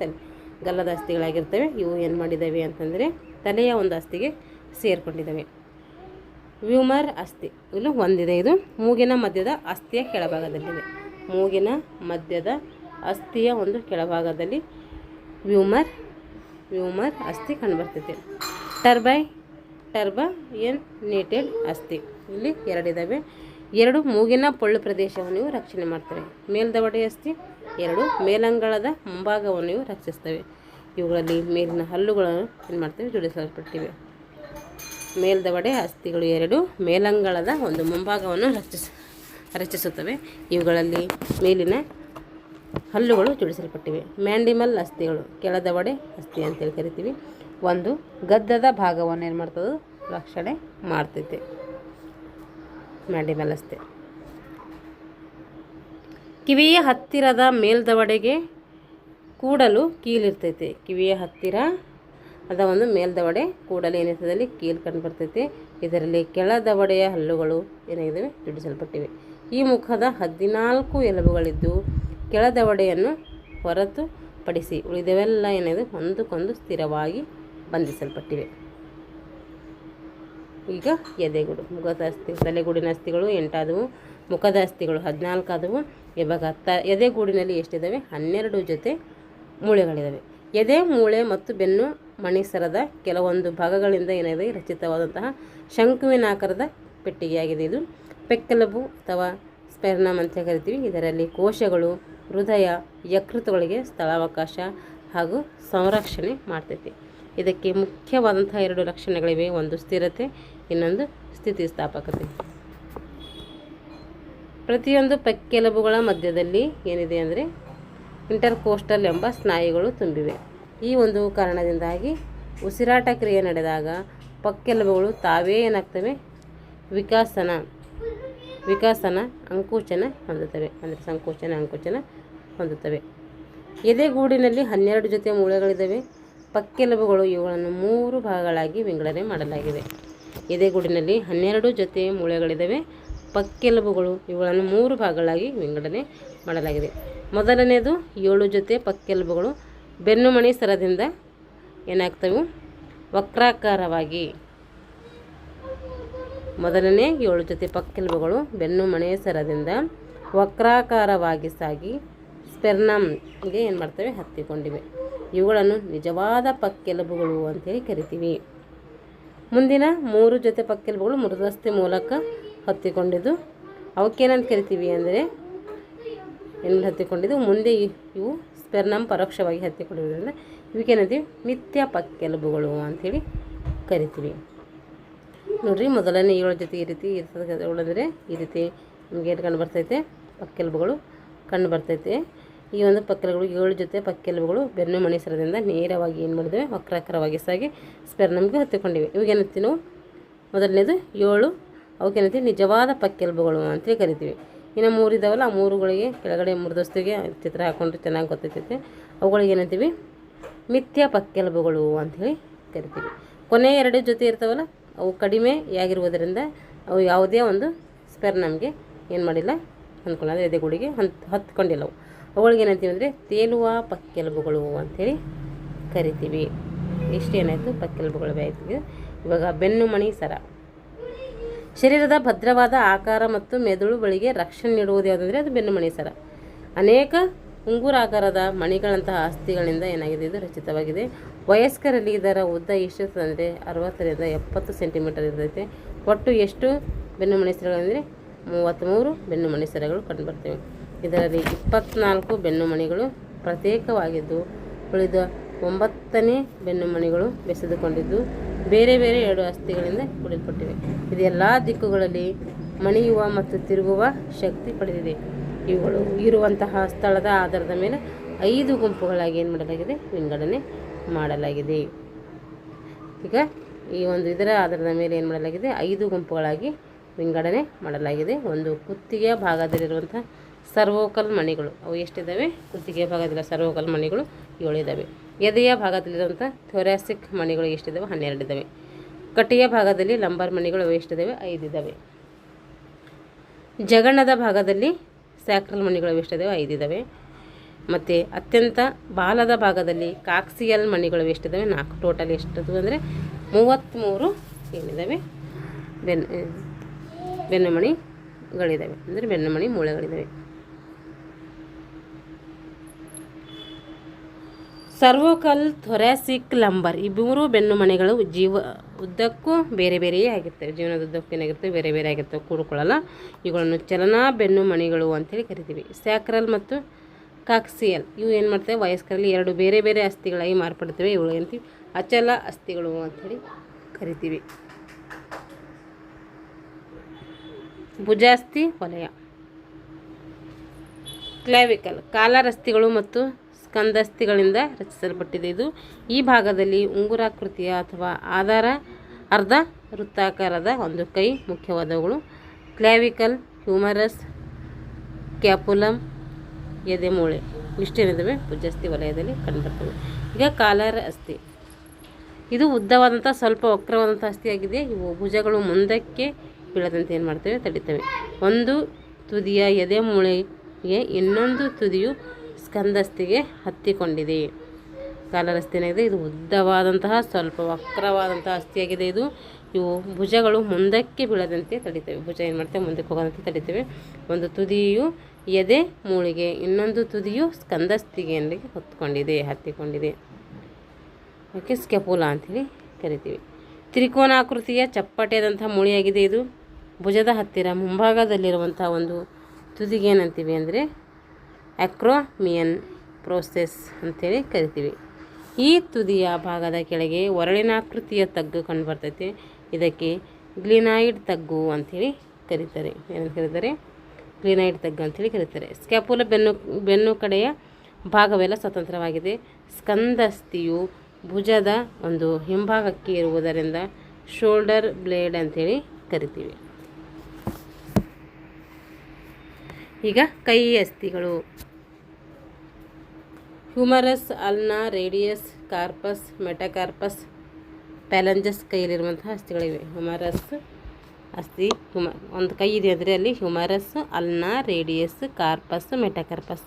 [SPEAKER 1] ಗಲ್ಲದ ಅಸ್ಥಿಗಳಾಗಿರ್ತವೆ. ಇವು ಏನು ಮಾಡಿದ್ದಾವೆ ಅಂತಂದರೆ ತಲೆಯ ಒಂದು ಅಸ್ಥಿಗೆ ಸೇರಿಕೊಂಡಿದ್ದಾವೆ. ವ್ಯೂಮರ್ ಅಸ್ಥಿ ಇಲ್ಲೂ ಒಂದಿದೆ. ಇದು ಮೂಗಿನ ಮಧ್ಯದ ಅಸ್ಥಿಯ ಕೆಳಭಾಗದಲ್ಲಿದೆ. ಮೂಗಿನ ಮಧ್ಯದ ಅಸ್ಥಿಯ ಒಂದು ಕೆಳಭಾಗದಲ್ಲಿ ವ್ಯೂಮರ್ ಅಸ್ಥಿ ಕಂಡುಬರ್ತೈತೆ. ಟರ್ಬೈನೇಟೆಡ್ ಅಸ್ಥಿ ಇಲ್ಲಿ ಎರಡಿದ್ದಾವೆ. 2 ಮೂಗಿನ ಪೊಳ್ಳು ಪ್ರದೇಶವನ್ನು ಇವು ರಕ್ಷಣೆ ಮಾಡ್ತವೆ. ಮೇಲ್ದವಡೆ ಅಸ್ಥಿ 2 ಮೇಲಂಗಳದ ಮುಂಭಾಗವನ್ನು ಇವು ರಕ್ಷಿಸ್ತವೆ. ಇವುಗಳಲ್ಲಿ ಮೇಲಿನ ಹಲ್ಲುಗಳನ್ನು ಏನು ಮಾಡ್ತವೆ, ಜೋಡಿಸಲ್ಪಟ್ಟಿವೆ. ಮೇಲ್ದವಡೆ ಅಸ್ಥಿಗಳು 2 ಮೇಲಂಗಳದ ಒಂದು ಮುಂಭಾಗವನ್ನು ರಚಿಸುತ್ತವೆ. ಇವುಗಳಲ್ಲಿ ಮೇಲಿನ ಹಲ್ಲುಗಳು ಜೋಡಿಸಲ್ಪಟ್ಟಿವೆ. ಮ್ಯಾಂಡಿಬಲ್ ಅಸ್ಥಿಗಳು ಕೆಳದವಡೆ ಅಸ್ಥಿ ಅಂತೇಳಿ ಕರಿತೀವಿ. ಒಂದು ಗದ್ದದ ಭಾಗವನ್ನು ಏನು ಮಾಡ್ತದೆ, ರಕ್ಷಣೆ ಮಾಡ್ತೈತೆ ಮ್ಯಾಂಡಿಬಲ್ ಅಸ್ಥಿ. ಕಿವಿಯ ಹತ್ತಿರದ ಮೇಲ್ದವಡೆಗೆ ಕೂಡಲು ಕೀಲಿರ್ತೈತೆ. ಕಿವಿಯ ಹತ್ತಿರ ಅದ ಒಂದು ಮೇಲ್ದವಡೆ ಕೂಡಲು ಏನಿರ್ತದಲ್ಲಿ ಕೀಲು ಕಂಡು ಬರ್ತೈತೆ. ಇದರಲ್ಲಿ ಕೆಳದವಡೆಯ ಹಲ್ಲುಗಳು ಏನಾಗಿದ್ದಾವೆ, ಜೋಡಿಸಲ್ಪಟ್ಟಿವೆ. ಈ ಮುಖದ 14 ಎಲುಬುಗಳಿದ್ದು ಕೆಳದವಡೆಯನ್ನು ಹೊರತುಪಡಿಸಿ ಉಳಿದವೆಲ್ಲ ಏನಿದೆ ಒಂದಕ್ಕೊಂದು ಸ್ಥಿರವಾಗಿ ಬಂಧಿಸಲ್ಪಟ್ಟಿವೆ. ಈಗ ಎದೆಗೂಡು, ಮುಖದ ಅಸ್ಥಿ, ತಲೆಗೂಡಿನ ಅಸ್ಥಿಗಳು 8 ಆದವು, ಮುಖದ ಅಸ್ಥಿಗಳು 14 ಆದವು. ಇವಾಗ ಎದೆಗೂಡಿನಲ್ಲಿ ಎಷ್ಟಿದ್ದಾವೆ, 12 ಜೊತೆ ಮೂಳೆಗಳಿದ್ದಾವೆ. ಎದೆ, ಮೂಳೆ ಮತ್ತು ಬೆನ್ನು ಮಣಿಸರದ ಕೆಲವೊಂದು ಭಾಗಗಳಿಂದ ಏನಿದೆ ರಚಿತವಾದಂತಹ ಶಂಕುವಿನಾಕಾರದ ಪೆಟ್ಟಿಗೆಯಾಗಿದೆ. ಇದು ಪೆಕ್ಕೆಲುಬು ಅಥವಾ ಸ್ಪೆರ್ನಮ್ ಅಂತ ಕರಿತೀವಿ. ಇದರಲ್ಲಿ ಕೋಶಗಳು, ಹೃದಯ, ಯಕೃತುಗಳಿಗೆ ಸ್ಥಳಾವಕಾಶ ಹಾಗೂ ಸಂರಕ್ಷಣೆ ಮಾಡ್ತೈತಿ. ಇದಕ್ಕೆ ಮುಖ್ಯವಾದಂಥ 2 ಲಕ್ಷಣಗಳಿವೆ. ಒಂದು ಸ್ಥಿರತೆ, ಇನ್ನೊಂದು ಸ್ಥಿತಿಸ್ಥಾಪಕತೆ. ಪ್ರತಿಯೊಂದು ಪಕ್ಕೆಲುಬುಗಳ ಮಧ್ಯದಲ್ಲಿ ಏನಿದೆ ಅಂದರೆ ಇಂಟರ್ಕೋಸ್ಟಲ್ ಎಂಬ ಸ್ನಾಯುಗಳು ತುಂಬಿವೆ. ಈ ಒಂದು ಕಾರಣದಿಂದಾಗಿ ಉಸಿರಾಟ ಕ್ರಿಯೆ ನಡೆದಾಗ ಪಕ್ಕೆಲುಬುಗಳು ತಾವೇ ಏನಾಗ್ತವೆ, ವಿಕಾಸನ ಅಂಕುಚನ ಹೊಂದುತ್ತವೆ, ಅಂದರೆ ಸಂಕೋಚನ ಅಂಕುಚನ ಹೊಂದುತ್ತವೆ. ಎದೆಗೂಡಿನಲ್ಲಿ 12 ಜೊತೆ ಮೂಳೆಗಳಿದ್ದಾವೆ. ಪಕ್ಕೆಲುಬುಗಳು ಇವುಗಳನ್ನು 3 ಭಾಗಗಳಾಗಿ ವಿಂಗಡಣೆ ಮಾಡಲಾಗಿದೆ. ಎದೆಗೂಡಿನಲ್ಲಿ 12 ಜೊತೆ ಮೂಳೆಗಳಿದ್ದಾವೆ. ಪಕ್ಕೆಲುಬುಗಳು ಇವುಗಳನ್ನು 3 ಭಾಗಗಳಾಗಿ ವಿಂಗಡಣೆ ಮಾಡಲಾಗಿದೆ. ಮೊದಲನೆಯದು 7 ಜೊತೆ ಪಕ್ಕೆಲುಬುಗಳು ಬೆನ್ನುಮಣಿ ಸರದಿಂದ ಏನಾಗ್ತವೆ, ವಕ್ರಾಕಾರವಾಗಿ. ಮೊದಲನೇ 7 ಜೊತೆ ಪಕ್ಕೆಲುಬುಗಳು ಬೆನ್ನುಮಣಿ ಸರದಿಂದ ವಕ್ರಾಕಾರವಾಗಿ ಸಾಗಿ ಸ್ಪೆರ್ನಮ್ಗೆ ಏನು ಮಾಡ್ತವೆ, ಹತ್ತಿಕೊಂಡಿವೆ. ಇವುಗಳನ್ನು ನಿಜವಾದ ಪಕ್ಕೆಲುಬುಗಳು ಅಂತೇಳಿ ಕರಿತೀವಿ. ಮುಂದಿನ 3 ಜೊತೆ ಪಕ್ಕೆಲುಬುಗಳು ಮೃದುವಸ್ಥೆ ಮೂಲಕ ಹತ್ತಿಕೊಂಡಿದ್ದು ಅವಕ್ಕೇನಂತ ಕರಿತೀವಿ ಅಂದರೆ ಹತ್ತಿಕೊಂಡಿದ್ದು. ಮುಂದೆ ಇವು ಸ್ಪೆರ್ನಮ್ ಪರೋಕ್ಷವಾಗಿ ಹತ್ತಿಕೊಂಡಿರೋದ್ರಿಂದ ಇವಕ್ಕೇನಂತೀವಿ, ಮಿಥ್ಯ ಪಕ್ಕೆಲುಬುಗಳು ಅಂಥೇಳಿ ಕರಿತೀವಿ. ನೋಡಿರಿ, ಮೊದಲನೇ 7 ಜೊತೆ ಈ ರೀತಿ ಇರ್ತದೆ. ಅಂದರೆ ಈ ರೀತಿ ನಮಗೆ ಏನು ಕಂಡು ಬರ್ತೈತೆ, ಪಕ್ಕೆಲುಬುಗಳು ಕಂಡು ಬರ್ತೈತೆ. ಈ ಒಂದು ಪಕ್ಕೆಲುಬುಗಳು 7 ಜೊತೆ ಪಕ್ಕೆಲುಬುಗಳು ಬೆನ್ನು ಮಣಿಸರದಿಂದ ನೇರವಾಗಿ ಏನು ಮಾಡಿದ್ದೇವೆ, ವಕ್ರಾಕಾರವಾಗಿ ಸಾಗಿ ಸ್ಪೆರ್ನಮ್ಗೆ ಹತ್ತಿಕೊಂಡಿವೆ. ಇವಾಗೇನಂತೀವಿ ನಾವು, ಮೊದಲನೇದು 7, ಅವಕ್ಕೇನಂತೀವಿ ನಿಜವಾದ ಪಕ್ಕೆಲುಬುಗಳು ಅಂತೇಳಿ ಕರಿತೀವಿ. ಇನ್ನು 3 ಇದ್ದಾವಲ್ಲ, ಆ 3ಗಳಿಗೆ ಕೆಳಗಡೆ ಮೃದುವಸ್ಥೆಗೆ ಚಿತ್ರ ಹಾಕ್ಕೊಂಡ್ರೆ ಚೆನ್ನಾಗಿ ಗೊತ್ತೈತೈತೆ. ಅವುಗಳಿಗೆ ಏನಂತೀವಿ, ಮಿಥ್ಯ ಪಕ್ಕೆಲುಬುಗಳು ಅಂಥೇಳಿ ಕರಿತೀವಿ. ಕೊನೆ 2 ಜೊತೆ ಇರ್ತಾವಲ್ಲ, ಅವು ಕಡಿಮೆ ಆಗಿರುವುದರಿಂದ ಅವು ಯಾವುದೇ ಒಂದು ಸ್ಪೆರ್ನಮ್ಗೆ ಏನು ಮಾಡಿಲ್ಲ, ಅಂದ್ಕೊಳ್ಳೋದು ಎದೆಗೂಡಿಗೆ ಹತ್ಕೊಂಡಿಲ್ಲ. ಅವುಗಳಿಗೆ ಏನಂತೀವಿ ಅಂದರೆ ತೇಲುವ ಪಕ್ಕೆಲುಬುಗಳು ಅಂಥೇಳಿ ಕರಿತೀವಿ. ಇಷ್ಟೇನಾಯಿತು ಪಕ್ಕೆಲುಬುಗಳ ವ್ಯಾಪ್ತಿಗೆ. ಇವಾಗ ಬೆನ್ನುಮಣಿ ಸರ, ಶರೀರದ ಭದ್ರವಾದ ಆಕಾರ ಮತ್ತು ಮೆದುಳು ಬಳಿಗೆ ರಕ್ಷಣೆ ನೀಡುವುದು ಯಾವುದಂದರೆ ಅದು ಬೆನ್ನುಮಣಿ ಸರ. ಅನೇಕ ಉಂಗುರಾಕಾರದ ಮಣಿಗಳಂತಹ ಅಸ್ಥಿಗಳಿಂದ ಏನಾಗಿದೆ, ಇದು ರಚಿತವಾಗಿದೆ. ವಯಸ್ಕರಲ್ಲಿ ಇದರ ಉದ್ದ ಎಷ್ಟು ಅಂದರೆ 60ರಿಂದ 70 ಸೆಂಟಿಮೀಟರ್ ಇರ್ತೈತೆ. ಒಟ್ಟು ಎಷ್ಟು ಬೆನ್ನುಮಣಿ ಸರಗಳೆಂದರೆ 33 ಬೆನ್ನುಮಣಿ ಸರಗಳು ಕಂಡುಬರ್ತವೆ. ಇದರಲ್ಲಿ 24 ಬೆನ್ನುಮಣಿಗಳು ಪ್ರತ್ಯೇಕವಾಗಿದ್ದು ಉಳಿದ 9ನೇ ಬೆನ್ನುಮಣಿಗಳು ಬೆಸೆದುಕೊಂಡಿದ್ದು ಬೇರೆ ಬೇರೆ 2 ಅಸ್ಥಿಗಳಿಂದ ಕೂಡಲ್ಪಟ್ಟಿವೆ. ಇದು ಎಲ್ಲ ದಿಕ್ಕುಗಳಲ್ಲಿ ಮಣಿಯುವ ಮತ್ತು ತಿರುಗುವ ಶಕ್ತಿ ಪಡೆದಿದೆ. ಇವುಗಳು ಇರುವಂತಹ ಸ್ಥಳದ ಆಧಾರದ ಮೇಲೆ 5 ಗುಂಪುಗಳಾಗಿ ಏನು ಮಾಡಲಾಗಿದೆ, ವಿಂಗಡಣೆ ಮಾಡಲಾಗಿದೆ. ಈಗ ಈ ಒಂದು ಇದರ ಆಧಾರದ ಮೇಲೆ ಏನು ಮಾಡಲಾಗಿದೆ, 5 ಗುಂಪುಗಳಾಗಿ ವಿಂಗಡಣೆ ಮಾಡಲಾಗಿದೆ. ಒಂದು ಕುತ್ತಿಗೆಯ ಭಾಗದಲ್ಲಿರುವಂಥ ಸರ್ವೋಕಲ್ ಮಣಿಗಳು, ಅವು ಎಷ್ಟಿದ್ದಾವೆ, ಕುತ್ತಿಗೆಯ ಭಾಗದಲ್ಲಿ ಸರ್ವೋಕಲ್ ಮಣಿಗಳು 7 ಇದ್ದಾವೆ. ಎದೆಯ ಭಾಗದಲ್ಲಿರುವಂಥ ಥೊರಾಸಿಕ್ ಮಣಿಗಳು ಎಷ್ಟಿದ್ದಾವೆ, 12 ಇದ್ದಾವೆ. ಕಟಿಯ ಭಾಗದಲ್ಲಿ ಲಂಬಾರ್ ಮಣಿಗಳು ಅವು ಎಷ್ಟಿದ್ದಾವೆ, 5 ಇದ್ದಾವೆ. ಜಗಣ್ಣದ ಭಾಗದಲ್ಲಿ ಸ್ಯಾಕ್ರಲ್ ಮಣಿಗಳು ಎಷ್ಟಿದ್ದಾವೆ, 5 ಇದ್ದಾವೆ. ಮತ್ತು ಅತ್ಯಂತ ಬಾಲದ ಭಾಗದಲ್ಲಿ ಕಾಕ್ಸಿಯಲ್ ಮಣಿಗಳು ಎಷ್ಟಿದ್ದಾವೆ, 4. ಟೋಟಲ್ ಎಷ್ಟಿದ್ದು ಅಂದರೆ 33 ಏನಿದ್ದಾವೆ ಬೆನ್ನುಮಣಿಗಳಿದ್ದಾವೆ, ಅಂದರೆ ಬೆನ್ನುಮಣಿ ಮೂಳೆಗಳಿದ್ದಾವೆ. ಸರ್ವೋಕಲ್ ಥೊರಾಸಿಕ್ ಲಂಬರ್ ಈ ಮೂರು ಬೆನ್ನು ಮಣಿಗಳು ಉದ್ದಕ್ಕೂ ಬೇರೆ ಬೇರೆಯೇ ಆಗಿರ್ತವೆ. ಜೀವನದ ಉದ್ದಕ್ಕೂ ಏನಾಗಿರ್ತವೆ, ಬೇರೆ ಬೇರೆ ಆಗಿರ್ತವೆ, ಕೂಡಿಕೊಳ್ಳಲ್ಲ. ಇವುಗಳನ್ನು ಚಲನಾ ಬೆನ್ನು ಮಣಿಗಳು ಅಂಥೇಳಿ ಕರಿತೀವಿ. ಸ್ಯಾಕ್ರಲ್ ಮತ್ತು ಕಾಕ್ಸಿಯಲ್ ಇವು ಏನು ಮಾಡ್ತವೆ, ವಯಸ್ಕರಲ್ಲಿ ಎರಡು ಬೇರೆ ಬೇರೆ ಅಸ್ಥಿಗಳಾಗಿ ಮಾರ್ಪಡ್ತವೆ. ಇವುಗಳು ಏನಂತೀವಿ, ಅಚಲ ಅಸ್ಥಿಗಳು ಅಂಥೇಳಿ ಕರಿತೀವಿ. ಭುಜಾಸ್ಥಿ ವಲಯ. ಕ್ಲಾವಿಕಲ್ ಕಾಲರಸ್ಥಿಗಳು ಮತ್ತು ಸ್ಕಂದಸ್ಥಿಗಳಿಂದ ರಚಿಸಲ್ಪಟ್ಟಿದೆ. ಇದು ಈ ಭಾಗದಲ್ಲಿ ಉಂಗುರಾಕೃತಿಯ ಅಥವಾ ಅರ್ಧ ವೃತ್ತಾಕಾರದ ಒಂದು ಕೈ ಮುಖ್ಯವಾದವುಗಳು. ಕ್ಲಾವಿಕಲ್, ಹ್ಯೂಮರಸ್, ಕ್ಯಾಪುಲಮ್, ಎದೆಮೂಳೆ ಇಷ್ಟೇನಿದ್ದಾವೆ ಭುಜಾಸ್ಥಿ ವಲಯದಲ್ಲಿ ಕಂಡುಬರ್ತವೆ. ಈಗ ಕಾಲರ ಅಸ್ಥಿ ಇದು ಉದ್ದವಾದಂಥ ಸ್ವಲ್ಪ ವಕ್ರವಾದಂಥ ಅಸ್ಥಿಯಾಗಿದೆ. ಇವು ಭುಜಗಳು ಮುಂದಕ್ಕೆ ಬೀಳದಂತೆ ಏನು ಮಾಡ್ತವೆ, ತಡಿತವೆ. ಒಂದು ತುದಿಯ ಎದೆಮೂಳೆಗೆ ಇನ್ನೊಂದು ತುದಿಯು ಸ್ಕಂದಸ್ಥಿಗೆ ಹತ್ತಿಕೊಂಡಿದೆ. ಕಾಲರಸ್ಥಿ ಏನಾಗಿದೆ, ಇದು ಉದ್ದವಾದಂತಹ ಸ್ವಲ್ಪ ವಕ್ರವಾದಂತಹ ಅಸ್ಥಿಯಾಗಿದೆ. ಇವು ಭುಜಗಳು ಮುಂದಕ್ಕೆ ಬೀಳದಂತೆ ತಡಿತವೆ. ಭುಜ ಏನು ಮಾಡ್ತವೆ, ಮುಂದಕ್ಕೆ ಹೋಗೋದಂತೆ ತಡಿತವೆ. ಒಂದು ತುದಿಯು ಎದೆ ಮೂಳೆಗೆ, ಇನ್ನೊಂದು ತುದಿಯು ಸ್ಕಂದಸ್ಥಿಗೆ ಹತ್ತಿಕೊಂಡಿದೆ. ಓಕೆ, ಸ್ಕೆಪುಲಾ ಅಂಥೇಳಿ ಕರಿತೀವಿ. ತ್ರಿಕೋನಾಕೃತಿಯ ಚಪ್ಪಟೆಯಾದಂಥ ಮೂಳೆಯಾಗಿದೆ. ಇದು ಭುಜದ ಹತ್ತಿರ ಮುಂಭಾಗದಲ್ಲಿರುವಂಥ ಒಂದು ತುದಿಗೆ ಏನಂತೀವಿ ಅಂದರೆ ಅಕ್ರೋಮಿಯನ್ ಪ್ರೋಸೆಸ್ ಅಂಥೇಳಿ ಕರಿತೀವಿ. ಈ ತುದಿಯ ಭಾಗದ ಕೆಳಗೆ ಒರಳಿನಾಕೃತಿಯ ತಗ್ಗು ಕಂಡುಬರ್ತೈತೆ. ಇದಕ್ಕೆ ಗ್ಲಿನಾಯ್ಡ್ ತಗ್ಗು ಅಂಥೇಳಿ ಕರೀತಾರೆ. ಏನಂತ ಕರೀತಾರೆ, ಗ್ಲಿನಾಯ್ಡ್ ತಗ್ಗು ಅಂಥೇಳಿ ಕರೀತಾರೆ. ಸ್ಕ್ಯಾಪುಲ ಬೆನ್ನು ಕಡೆಯ ಭಾಗವೆಲ್ಲ ಸ್ವತಂತ್ರವಾಗಿದೆ. ಸ್ಕಂದಸ್ಥಿಯು ಭುಜದ ಒಂದು ಹಿಂಭಾಗಕ್ಕೆ ಇರುವುದರಿಂದ ಶೋಲ್ಡರ್ ಬ್ಲೇಡ್ ಅಂಥೇಳಿ ಕರಿತೀವಿ. ಈಗ ಕೈ ಅಸ್ಥಿಗಳು. Humerus, ulna, radius, carpus, metacarpus, phalanges ಕೈಯಲ್ಲಿರುವಂತಹ ಅಸ್ಥಿಗಳಿವೆ. ಹ್ಯೂಮರಸ್ ಅಸ್ಥಿ ಒಂದು ಕೈ ಇದೆ ಅಂದರೆ ಅಲ್ಲಿ humerus, ulna, radius, carpus, metacarpus,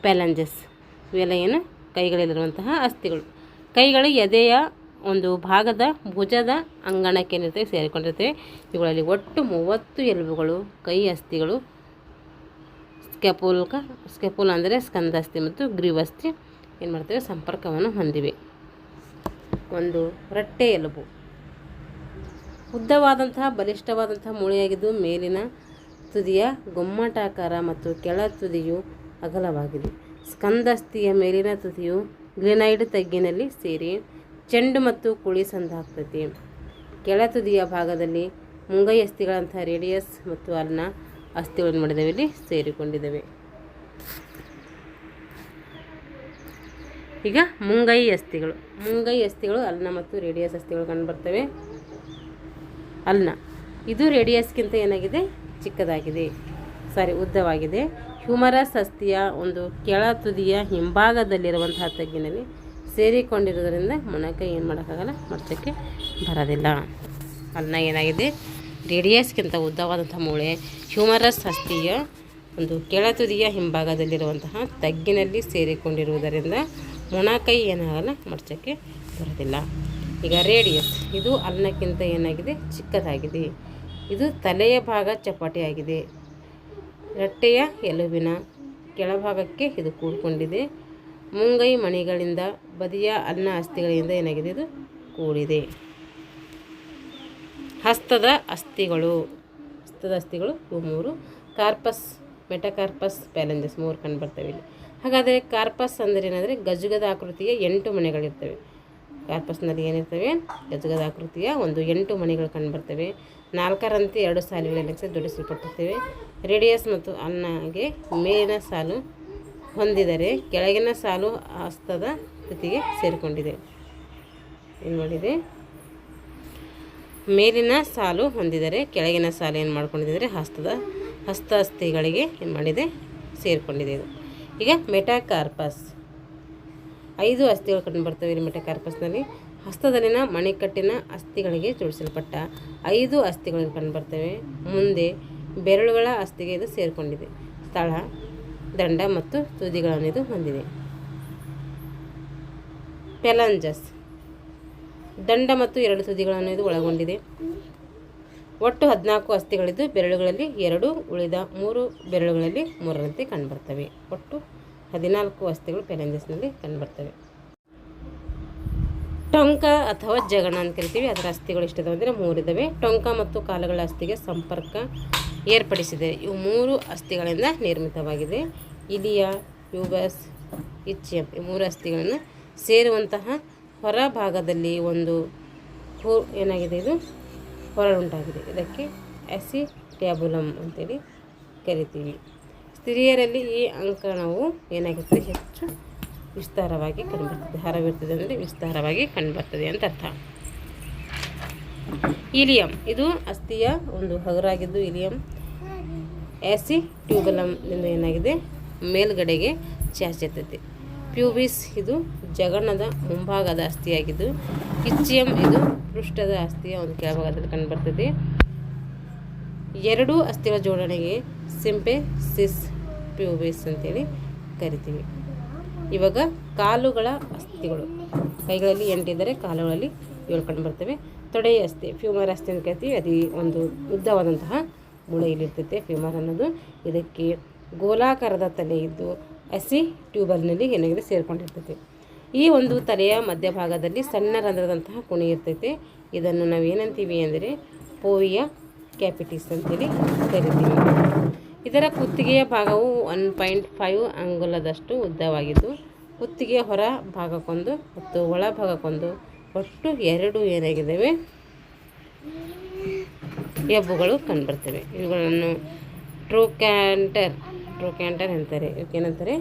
[SPEAKER 1] phalanges ಇವೆಲ್ಲ ಏನು ಕೈಗಳಲ್ಲಿರುವಂತಹ ಅಸ್ಥಿಗಳು. ಕೈಗಳು ಎದೆಯ ಒಂದು ಭಾಗದ ಭುಜದ ಅಂಗಣಕ್ಕೆ ಏನಿರ್ತವೆ ಸೇರಿಕೊಂಡಿರ್ತವೆ. ಇವುಗಳಲ್ಲಿ ಒಟ್ಟು 30 ಎಲುಬುಗಳು ಕೈ ಅಸ್ಥಿಗಳು ಸ್ಕೆಪುಲ ಅಂದರೆ ಸ್ಕಂದಾಸ್ಥಿ ಮತ್ತು ಗ್ರೀವಸ್ಥಿ ಏನು ಮಾಡ್ತೇವೆ, ಸಂಪರ್ಕವನ್ನು ಹೊಂದಿವೆ. ಒಂದು ರಟ್ಟೆ ಎಲುಬು ಉದ್ದವಾದಂತಹ ಬಲಿಷ್ಠವಾದಂತಹ ಮೂಳೆಯಾಗಿದ್ದು ಮೇಲಿನ ತುದಿಯ ಗೊಮ್ಮಟಾಕಾರ ಮತ್ತು ಕೆಳ ತುದಿಯು ಅಗಲವಾಗಿದೆ. ಸ್ಕಂದಸ್ಥಿಯ ಮೇಲಿನ ತುದಿಯು ಗ್ಲಿನಾಯ್ಡ್ ತಗ್ಗಿನಲ್ಲಿ ಸೇರಿ ಚೆಂಡು ಮತ್ತು ಕುಳಿ ಸಂದಾಗ್ತೈತಿ. ಕೆಳ ತುದಿಯ ಭಾಗದಲ್ಲಿ ಮುಂಗೈ ಅಸ್ಥಿಗಳಂಥ ರೇಡಿಯಸ್ ಮತ್ತು ಅಲ್ನಾ ಅಸ್ಥಿಗಳನ್ನು ಮಾಡಿದವೆ, ಇಲ್ಲಿ ಸೇರಿಕೊಂಡಿದ್ದಾವೆ. ಈಗ ಮುಂಗೈ ಅಸ್ಥಿಗಳು ಅಲ್ನಾ ಮತ್ತು ರೇಡಿಯಸ್ ಅಸ್ಥಿಗಳು ಕಂಡುಬರ್ತವೆ. ಅಲ್ನಾ ಇದು ರೇಡಿಯಸ್ಗಿಂತ ಏನಾಗಿದೆ, ಉದ್ದವಾಗಿದೆ. ಹ್ಯೂಮರಸ್ ಅಸ್ಥಿಯ ಒಂದು ಕೆಳ ತುದಿಯ ಹಿಂಭಾಗದಲ್ಲಿರುವಂತಹ ತಗ್ಗಿನಲ್ಲಿ ಸೇರಿಕೊಂಡಿರುವುದರಿಂದ ಮೊಣಕೈ ಏನು ಮಾಡೋಕ್ಕಾಗಲ್ಲ, ಮಡ್ಚಕ್ಕೆ ಬರೋದಿಲ್ಲ. ಅಲ್ನಾ ಏನಾಗಿದೆ, ರೇಡಿಯಸ್ಗಿಂತ ಉದ್ದವಾದಂಥ ಮೂಳೆ. ಹ್ಯೂಮರಸ್ ಅಸ್ಥಿಯ ಒಂದು ಕೆಳತುದಿಯ ಹಿಂಭಾಗದಲ್ಲಿರುವಂತಹ ತಗ್ಗಿನಲ್ಲಿ ಸೇರಿಕೊಂಡಿರುವುದರಿಂದ ಮೊಣಕೈ ಏನಾಗಲ್ಲ, ಮಡ್ಚಕ್ಕೆ ಬರೋದಿಲ್ಲ. ಈಗ ರೇಡಿಯಸ್ ಇದು ಅಲ್ನಕ್ಕಿಂತ ಏನಾಗಿದೆ, ಚಿಕ್ಕದಾಗಿದೆ. ಇದು ತಲೆಯ ಭಾಗ ಚಪ್ಪಟೆಯಾಗಿದೆ. ರಟ್ಟೆಯ ಎಲುಬಿನ ಕೆಳಭಾಗಕ್ಕೆ ಇದು ಕೂಡಿಕೊಂಡಿದೆ. ಮುಂಗೈ ಮಣಿಗಳಿಂದ ಬದಿಯ ಅಲ್ನಾ ಅಸ್ಥಿಗಳಿಂದ ಏನಾಗಿದೆ, ಇದು ಕೂಡಿದೆ. ಹಸ್ತದ ಅಸ್ಥಿಗಳು ಇವು 3 ಕಾರ್ಪಸ್, ಮೆಟಾಕಾರ್ಪಸ್, ಪ್ಯಾಲಂಜಸ್ 3 ಕಂಡುಬರ್ತವೆ ಇಲ್ಲಿ. ಹಾಗಾದರೆ ಕಾರ್ಪಸ್ ಅಂದರೆ ಏನಾದರೆ ಗಜುಗದ ಆಕೃತಿಯ 8 ಮಣಿಗಳಿರ್ತವೆ. ಕಾರ್ಪಸ್ನಲ್ಲಿ ಏನಿರ್ತವೆ, ಗಜುಗದ ಆಕೃತಿಯ ಒಂದು 8 ಮಣಿಗಳು ಕಂಡುಬರ್ತವೆ. 4ರಂತೆ 2 ಸಾಲುಗಳಲ್ಲಿ ಜೋಡಿಸಲ್ಪಟ್ಟಿರ್ತವೆ. ರೇಡಿಯಸ್ ಮತ್ತು ಅಲ್ನಾಗೆ ಮೇಲಿನ ಸಾಲು ಹೊಂದಿದರೆ ಕೆಳಗಿನ ಸಾಲು ಹಸ್ತದ ಸ್ಥಿತಿಗೆ ಸೇರಿಕೊಂಡಿದೆ. ಏನು ಮಾಡಿದೆ, ಮೇಲಿನ ಸಾಲು ಹೊಂದಿದರೆ ಕೆಳಗಿನ ಸಾಲು ಏನು ಮಾಡ್ಕೊಂಡಿದ್ದಾರೆ, ಹಸ್ತಸ್ಥಿಗಳಿಗೆ ಏನು ಮಾಡಿದೆ, ಸೇರಿಕೊಂಡಿದೆ. ಇದು ಈಗ ಮೆಟಾಕಾರ್ಪಸ್ 5 ಅಸ್ಥಿಗಳು ಕಂಡು ಬರ್ತವೆ. ಇಲ್ಲಿ ಮೆಟಾಕಾರ್ಪಸ್ನಲ್ಲಿ ಹಸ್ತದಲ್ಲಿನ ಮಣಿಕಟ್ಟಿನ ಅಸ್ಥಿಗಳಿಗೆ ಜೋಡಿಸಲ್ಪಟ್ಟ 5 ಅಸ್ಥಿಗಳು ಕಂಡು ಬರ್ತವೆ. ಮುಂದೆ ಬೆರಳುಗಳ ಅಸ್ಥಿಗೆ ಇದು ಸೇರಿಕೊಂಡಿದೆ. ಸ್ಥಳ, ದಂಡ ಮತ್ತು ತುದಿಗಳನ್ನು ಇದು ಹೊಂದಿದೆ. ಪ್ಯಾಲಂಜಸ್ ದಂಡ ಮತ್ತು 2 ತುದಿಗಳನ್ನು ಇದು ಒಳಗೊಂಡಿದೆ. ಒಟ್ಟು 14 ಅಸ್ಥಿಗಳಿದ್ದು ಬೆರಳುಗಳಲ್ಲಿ 2, ಉಳಿದ 3 ಬೆರಳುಗಳಲ್ಲಿ 3ರಂತೆ ಕಂಡುಬರ್ತವೆ. ಒಟ್ಟು 14 ಅಸ್ಥಿಗಳು ಪ್ಯಾಲಂಜಸ್ನಲ್ಲಿ ಕಂಡುಬರ್ತವೆ. ಟೊಂಕ ಅಥವಾ ಜಗಣ ಅಂತ ಕರಿತೀವಿ. ಅದರ ಅಸ್ಥಿಗಳು ಎಷ್ಟಿದಾವೆ ಅಂದರೆ 3 ಇದ್ದಾವೆ. ಟೊಂಕ ಮತ್ತು ಕಾಲುಗಳ ಅಸ್ಥಿಗೆ ಸಂಪರ್ಕ ಏರ್ಪಡಿಸಿದೆ. ಇವು 3 ಅಸ್ಥಿಗಳಿಂದ ನಿರ್ಮಿತವಾಗಿದೆ. ಇಲಿಯ, ಪ್ಯೂಬಸ್, ಇಚ್ಚಿಯಂ ಈ 3 ಅಸ್ಥಿಗಳನ್ನು ಸೇರುವಂತಹ ಹೊರಭಾಗದಲ್ಲಿ ಒಂದು ಏನಾಗಿದೆ, ಇದು ಹೊರಳುಂಟಾಗಿದೆ. ಇದಕ್ಕೆ ಅಸಿಟ್ಯಾಬುಲಮ್ ಅಂತೇಳಿ ಕರಿತೀವಿ. ಸ್ತ್ರೀಯರಲ್ಲಿ ಈ ಅಂಕಣವು ಏನಾಗಿರ್ತದೆ, ಹೆಚ್ಚು ವಿಸ್ತಾರವಾಗಿ ಕಂಡುಬರ್ತದೆ. ಹರವಿರ್ತದೆ ಅಂದರೆ ವಿಸ್ತಾರವಾಗಿ ಕಂಡುಬರ್ತದೆ ಅಂತ ಅರ್ಥ. ಇಲಿಯಂ ಇದು ಅಸ್ಥಿಯ ಒಂದು ಹಗರಾಗಿದ್ದು ಇಲಿಯಂ ಆಸಿಟ್ಯೂಬುಲಮ್ ಎಂದು ಏನಾಗಿದೆ, ಮೇಲ್ಗಡೆಗೆ ಚಾಚಿರ್ತದೆ. ಪ್ಯೂಬಿಸ್ ಇದು ಜಗಣದ ಮುಂಭಾಗದ ಅಸ್ಥಿಯಾಗಿದ್ದು ಇಚ್ಚಿಯಂ ಇದು ಪೃಷ್ಠದ ಅಸ್ಥಿಯ ಒಂದು ಕೆಳಭಾಗದಲ್ಲಿ ಕಂಡುಬರ್ತದೆ. 2 ಅಸ್ಥಿಗಳ ಜೋಡಣೆಗೆ ಸಿಂಪೆಸಿಸ್ ಪ್ಯೂಬಿಸ್ ಅಂತೇಳಿ ಕರಿತೀವಿ. ಇವಾಗ ಕಾಲುಗಳ ಅಸ್ಥಿಗಳು, ಕೈಗಳಲ್ಲಿ 8 ಇದ್ದರೆ ಕಾಲುಗಳಲ್ಲಿ 7 ಕಂಡುಬರ್ತವೆ. ತೊಡೆಯ ಅಸ್ಥಿ ಫ್ಯೂಮರ್ ಅಸ್ಥಿ ಅಂತ ಕರಿತೀವಿ. ಅದು ಒಂದು ಉದ್ದವಾದಂತಹ ಮೂಳೆ ಇಲ್ಲಿರ್ತೈತೆ ಫ್ಯೂಮರ್ ಅನ್ನೋದು. ಇದಕ್ಕೆ ಗೋಲಾಕಾರದ ತಲೆ ಇದ್ದು ಆಸಿಟ್ಯೂಬಲ್ನಲ್ಲಿ ಏನಾಗಿದೆ ಸೇರಿಕೊಂಡಿರ್ತೈತೆ. ಈ ಒಂದು ತಲೆಯ ಮಧ್ಯಭಾಗದಲ್ಲಿ ಸಣ್ಣ ರಂಧ್ರದಂತಹ ಕುಣಿ ಇರ್ತೈತೆ. ಇದನ್ನು ನಾವು ಏನಂತೀವಿ ಅಂದರೆ ಪೋವಿಯಾ ಕ್ಯಾಪಿಟಿಸ್ ಅಂತೇಳಿ ಕರಿತೀವಿ. ಇದರ ಕುತ್ತಿಗೆಯ ಭಾಗವು 1.5 ಅಂಗುಲದಷ್ಟು ಉದ್ದವಾಗಿದ್ದು ಕುತ್ತಿಗೆಯ ಹೊರ ಭಾಗಕ್ಕೊಂದು ಮತ್ತು ಒಳ ಭಾಗಕ್ಕೊಂದು ಒಟ್ಟು 2 ಏನಾಗಿದ್ದಾವೆ ಎಬ್ಬುಗಳು ಕಂಡುಬರ್ತವೆ. ಇವುಗಳನ್ನು ಟ್ರೋಕ್ಯಾಂಟರ್ ಅಂತಾರೆ. ಇವಕ್ಕೇನಂತಾರೆ,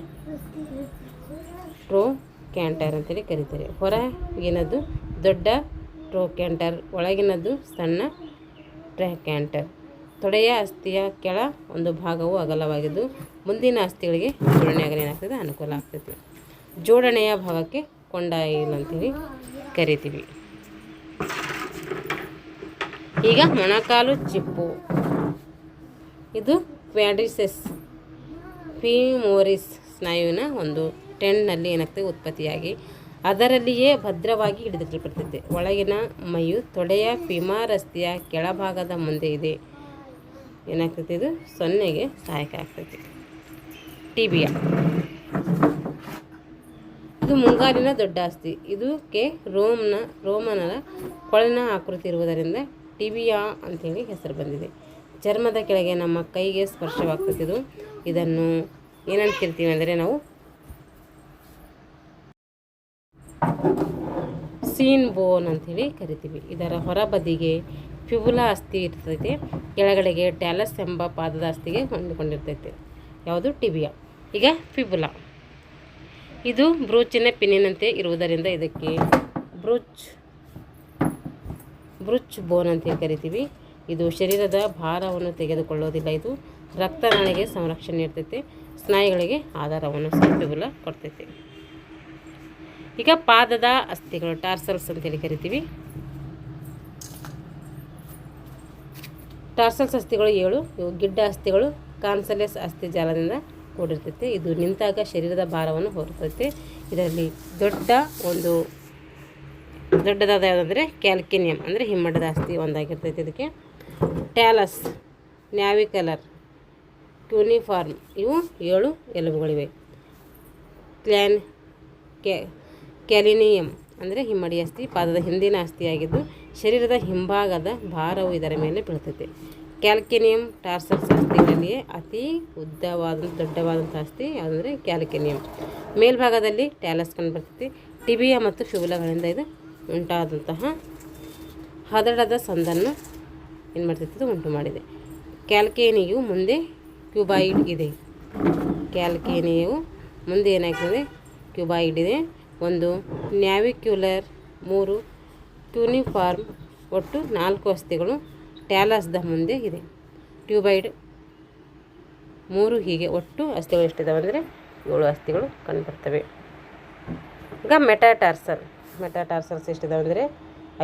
[SPEAKER 1] ಟ್ರೋಕ್ಯಾಂಟರ್ ಅಂತೇಳಿ ಕರೀತಾರೆ. ಹೊರಗಿನದು ದೊಡ್ಡ ಟ್ರೋಕ್ಯಾಂಟರ್, ಒಳಗಿನದು ಸಣ್ಣ ಟ್ರ್ಯಾಕ್ಯಾಂಟರ್. ತೊಡೆಯ ಅಸ್ಥಿಯ ಕೆಳ ಒಂದು ಭಾಗವು ಅಗಲವಾಗಿದ್ದು ಮುಂದಿನ ಅಸ್ಥಿಗಳಿಗೆ ಜೋಡಣೆಯಾಗಲು ಏನಾಗ್ತದೆ, ಅನುಕೂಲ ಆಗ್ತದೆ. ಜೋಡಣೆಯ ಭಾಗಕ್ಕೆ ಕೊಂಡಾಯಿಲ್ ಅಂತೇಳಿ ಕರಿತೀವಿ. ಈಗ ಮೊಣಕಾಲು ಚಿಪ್ಪು, ಇದು ಕ್ವಾಡ್ರಿಸೆಪ್ಸ್ ಫೀಮೋರಿಸ್ ಸ್ನಾಯುವಿನ ಒಂದು ಟೆಂಡ್ನಲ್ಲಿ ಏನಾಗ್ತದೆ ಉತ್ಪತ್ತಿಯಾಗಿ ಅದರಲ್ಲಿಯೇ ಭದ್ರವಾಗಿ ಹಿಡಿದಿಟ್ಟಲ್ಪಡ್ತೈತೆ. ಒಳಗಿನ ಮೈಯು ತೊಡೆಯ ಫೀಮರ್ ಅಸ್ಥಿಯ ಕೆಳಭಾಗದ ಮುಂದೆ ಇದೆ. ಏನಾಗ್ತೈತಿ, ಇದು 0ಗೆ ಸಹಾಯಕ ಆಗ್ತೈತಿ. ಟಿಬಿಯಾ ಇದು ಮುಂಗಾಲಿನ ದೊಡ್ಡ ಅಸ್ಥಿ. ಇದಕ್ಕೆ ರೋಮನರ ಕೊಳಲಿನ ಆಕೃತಿ ಇರುವುದರಿಂದ ಟಿಬಿಯಾ ಅಂತೇಳಿ ಹೆಸರು ಬಂದಿದೆ. ಚರ್ಮದ ಕೆಳಗೆ ನಮ್ಮ ಕೈಗೆ ಸ್ಪರ್ಶವಾಗ್ತದೆ. ಇದನ್ನು ಏನಂತ ಕರಿತೀವಿ ಅಂದರೆ ನಾವು ಸೀನ್ ಬೋನ್ ಅಂಥೇಳಿ ಕರಿತೀವಿ. ಇದರ ಹೊರಬದಿಗೆ ಫಿಬುಲಾ ಅಸ್ಥಿ ಇರ್ತೈತೆ. ಕೆಳಗಡೆಗೆ ಟ್ಯಾಲಸ್ ಎಂಬ ಪಾದದ ಅಸ್ಥಿಗೆ ಹೊಂದಿಕೊಂಡಿರ್ತೈತೆ. ಯಾವುದು, ಟಿಬಿಯಾ. ಈಗ ಫಿಬುಲಾ ಇದು ಬ್ರೂಚಿನ ಪಿನ್ನಿನಂತೆ ಇರುವುದರಿಂದ ಇದಕ್ಕೆ ಬ್ರೂಚ್ ಬೋನ್ ಅಂತೇಳಿ ಕರಿತೀವಿ. ಇದು ಶರೀರದ ಭಾರವನ್ನು ತೆಗೆದುಕೊಳ್ಳೋದಿಲ್ಲ. ಇದು ರಕ್ತನಾಳಿಗೆ ಸಂರಕ್ಷಣೆ ಇರ್ತೈತೆ. ಸ್ನಾಯುಗಳಿಗೆ ಆಧಾರವನ್ನು ಸಹ ಫಿಬುಲಾ ಕೊಡ್ತೈತೆ. ಈಗ ಪಾದದ ಅಸ್ಥಿಗಳು ಟಾರ್ಸಲ್ಸ್ ಅಂತೇಳಿ ಕರಿತೀವಿ. ಟಾರ್ಸಲ್ಸ್ ಅಸ್ಥಿಗಳು 7. ಇವು ಗಿಡ್ಡ ಅಸ್ಥಿಗಳು ಕಾನ್ಸಲೆಸ್ ಅಸ್ಥಿ ಜಾಲದಿಂದ ಕೂಡಿರ್ತೈತೆ. ಇದು ನಿಂತಾಗ ಶರೀರದ ಭಾರವನ್ನು ಹೊರತೈತೆ. ಇದರಲ್ಲಿ ದೊಡ್ಡದಾದ ಯಾವುದಂದರೆ ಕ್ಯಾಲ್ಕಿನಿಯಂ ಅಂದರೆ ಹಿಮ್ಮಡದ ಅಸ್ಥಿ ಒಂದಾಗಿರ್ತೈತೆ. ಇದಕ್ಕೆ ಟ್ಯಾಲಸ್, ನ್ಯಾವಿಕಲರ್, ಕ್ಯೂನಿಫಾರ್ಮ್ ಇವು 7 ಎಲುಬುಗಳಿವೆ. ಕ್ಯಾಲಿನಿಯಂ ಅಂದರೆ ಹಿಮ್ಮಡಿ ಅಸ್ಥಿ ಪಾದದ ಹಿಂದಿನ ಅಸ್ಥಿಯಾಗಿದ್ದು ಶರೀರದ ಹಿಂಭಾಗದ ಭಾರವು ಇದರ ಮೇಲೆ ಬೀಳ್ತೈತೆ. ಕ್ಯಾಲ್ಕಿನಿಯಂ ಟಾರ್ಸಲ್ಸ್ ಅಸ್ಥಿಗಳಲ್ಲಿಯೇ ಅತಿ ದೊಡ್ಡವಾದಂಥ ಅಸ್ಥಿ ಯಾವುದಂದರೆ ಕ್ಯಾಲ್ಕಿನಿಯಂ. ಮೇಲ್ಭಾಗದಲ್ಲಿ ಟ್ಯಾಲಸ್ ಕಂಡುಬರ್ತೈತಿ. ಟಿಬಿಯಾ ಮತ್ತು ಫಿಬುಲಾಗಳಿಂದ ಇದು ಉಂಟಾದಂತಹ ಹದಡದ ಸಂದನ್ನು ಏನು ಮಾಡ್ತೈತಿ, ಇದು ಉಂಟು ಮಾಡಿದೆ. ಕ್ಯಾಲ್ಕೇನಿಯು ಮುಂದೆ ಕ್ಯೂಬಾಯಿಡ್ ಇದೆ. ಕ್ಯಾಲ್ಕೇನಿಯು ಮುಂದೆ ಏನಾಗ್ತದೆ, ಕ್ಯೂಬಾಯಿಡ್ ಇದೆ. 1 ನ್ಯಾವಿಕ್ಯುಲರ್, 3 ಕ್ಯೂನಿಫಾರ್ಮ್, ಒಟ್ಟು 4 ಅಸ್ಥಿಗಳು ಟ್ಯಾಲಸ್ದ ಮುಂದೆ ಇದೆ. ಟ್ಯೂಬಾಯ್ಡ್ 3, ಹೀಗೆ ಒಟ್ಟು ಅಸ್ಥಿಗಳು ಎಷ್ಟಿದಾವೆ ಅಂದರೆ 7 ಅಸ್ಥಿಗಳು ಕಂಡುಬರ್ತವೆ. ಈಗ ಮೆಟಾಟಾರ್ಸಲ್ಸ್ ಎಷ್ಟಿದಾವೆ ಅಂದರೆ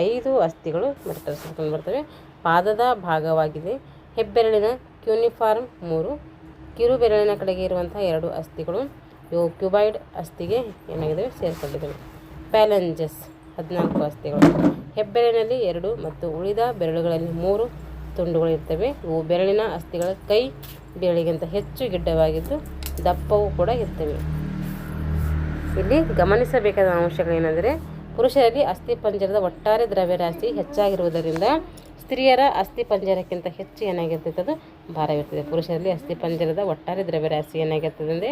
[SPEAKER 1] 5 ಅಸ್ಥಿಗಳು ಮೆಟಾಟಾರ್ಸಲ್ ಕಂಡುಬರ್ತವೆ. ಪಾದದ ಭಾಗವಾಗಿದೆ. ಹೆಬ್ಬೆರಳಿನ ಕ್ಯೂನಿಫಾರ್ಮ್ 3, ಕಿರುಬೆರಳಿನ ಕಡೆಗೆ ಇರುವಂಥ 2 ಅಸ್ಥಿಗಳು ಇವು ಕ್ಯೂಬಾಯ್ಡ್ ಅಸ್ಥಿಗೆ ಏನಾಗಿದ್ದಾವೆ, ಸೇರಿಕೊಂಡಿದ್ದಾವೆ. ಪ್ಯಾಲೆಂಜಸ್ 14 ಅಸ್ಥಿಗಳು. ಹೆಬ್ಬೆರಳಿನಲ್ಲಿ 2 ಮತ್ತು ಉಳಿದ ಬೆರಳುಗಳಲ್ಲಿ 3 ತುಂಡುಗಳು ಇರ್ತವೆ. ಇವು ಬೆರಳಿನ ಅಸ್ಥಿಗಳ ಕೈ ಬೆರಳಿಗಿಂತ ಹೆಚ್ಚು ಗಿಡ್ಡವಾಗಿದ್ದು ದಪ್ಪವೂ ಕೂಡ ಇರ್ತವೆ. ಇಲ್ಲಿ ಗಮನಿಸಬೇಕಾದ ಅಂಶಗಳೇನೆಂದರೆ ಪುರುಷರಲ್ಲಿ ಅಸ್ಥಿಪಂಜರದ ಒಟ್ಟಾರೆ ದ್ರವ್ಯರಾಶಿ ಹೆಚ್ಚಾಗಿರುವುದರಿಂದ ಸ್ತ್ರೀಯರ ಅಸ್ಥಿಪಂಜರಕ್ಕಿಂತ ಹೆಚ್ಚು ಏನಾಗಿರ್ತೈತೆ ಅದು ಭಾರವಿರ್ತದೆ. ಪುರುಷರಲ್ಲಿ ಅಸ್ಥಿಪಂಜರದ ಒಟ್ಟಾರೆ ದ್ರವ್ಯರಾಶಿ ಏನಾಗಿರ್ತದೆ ಅಂದರೆ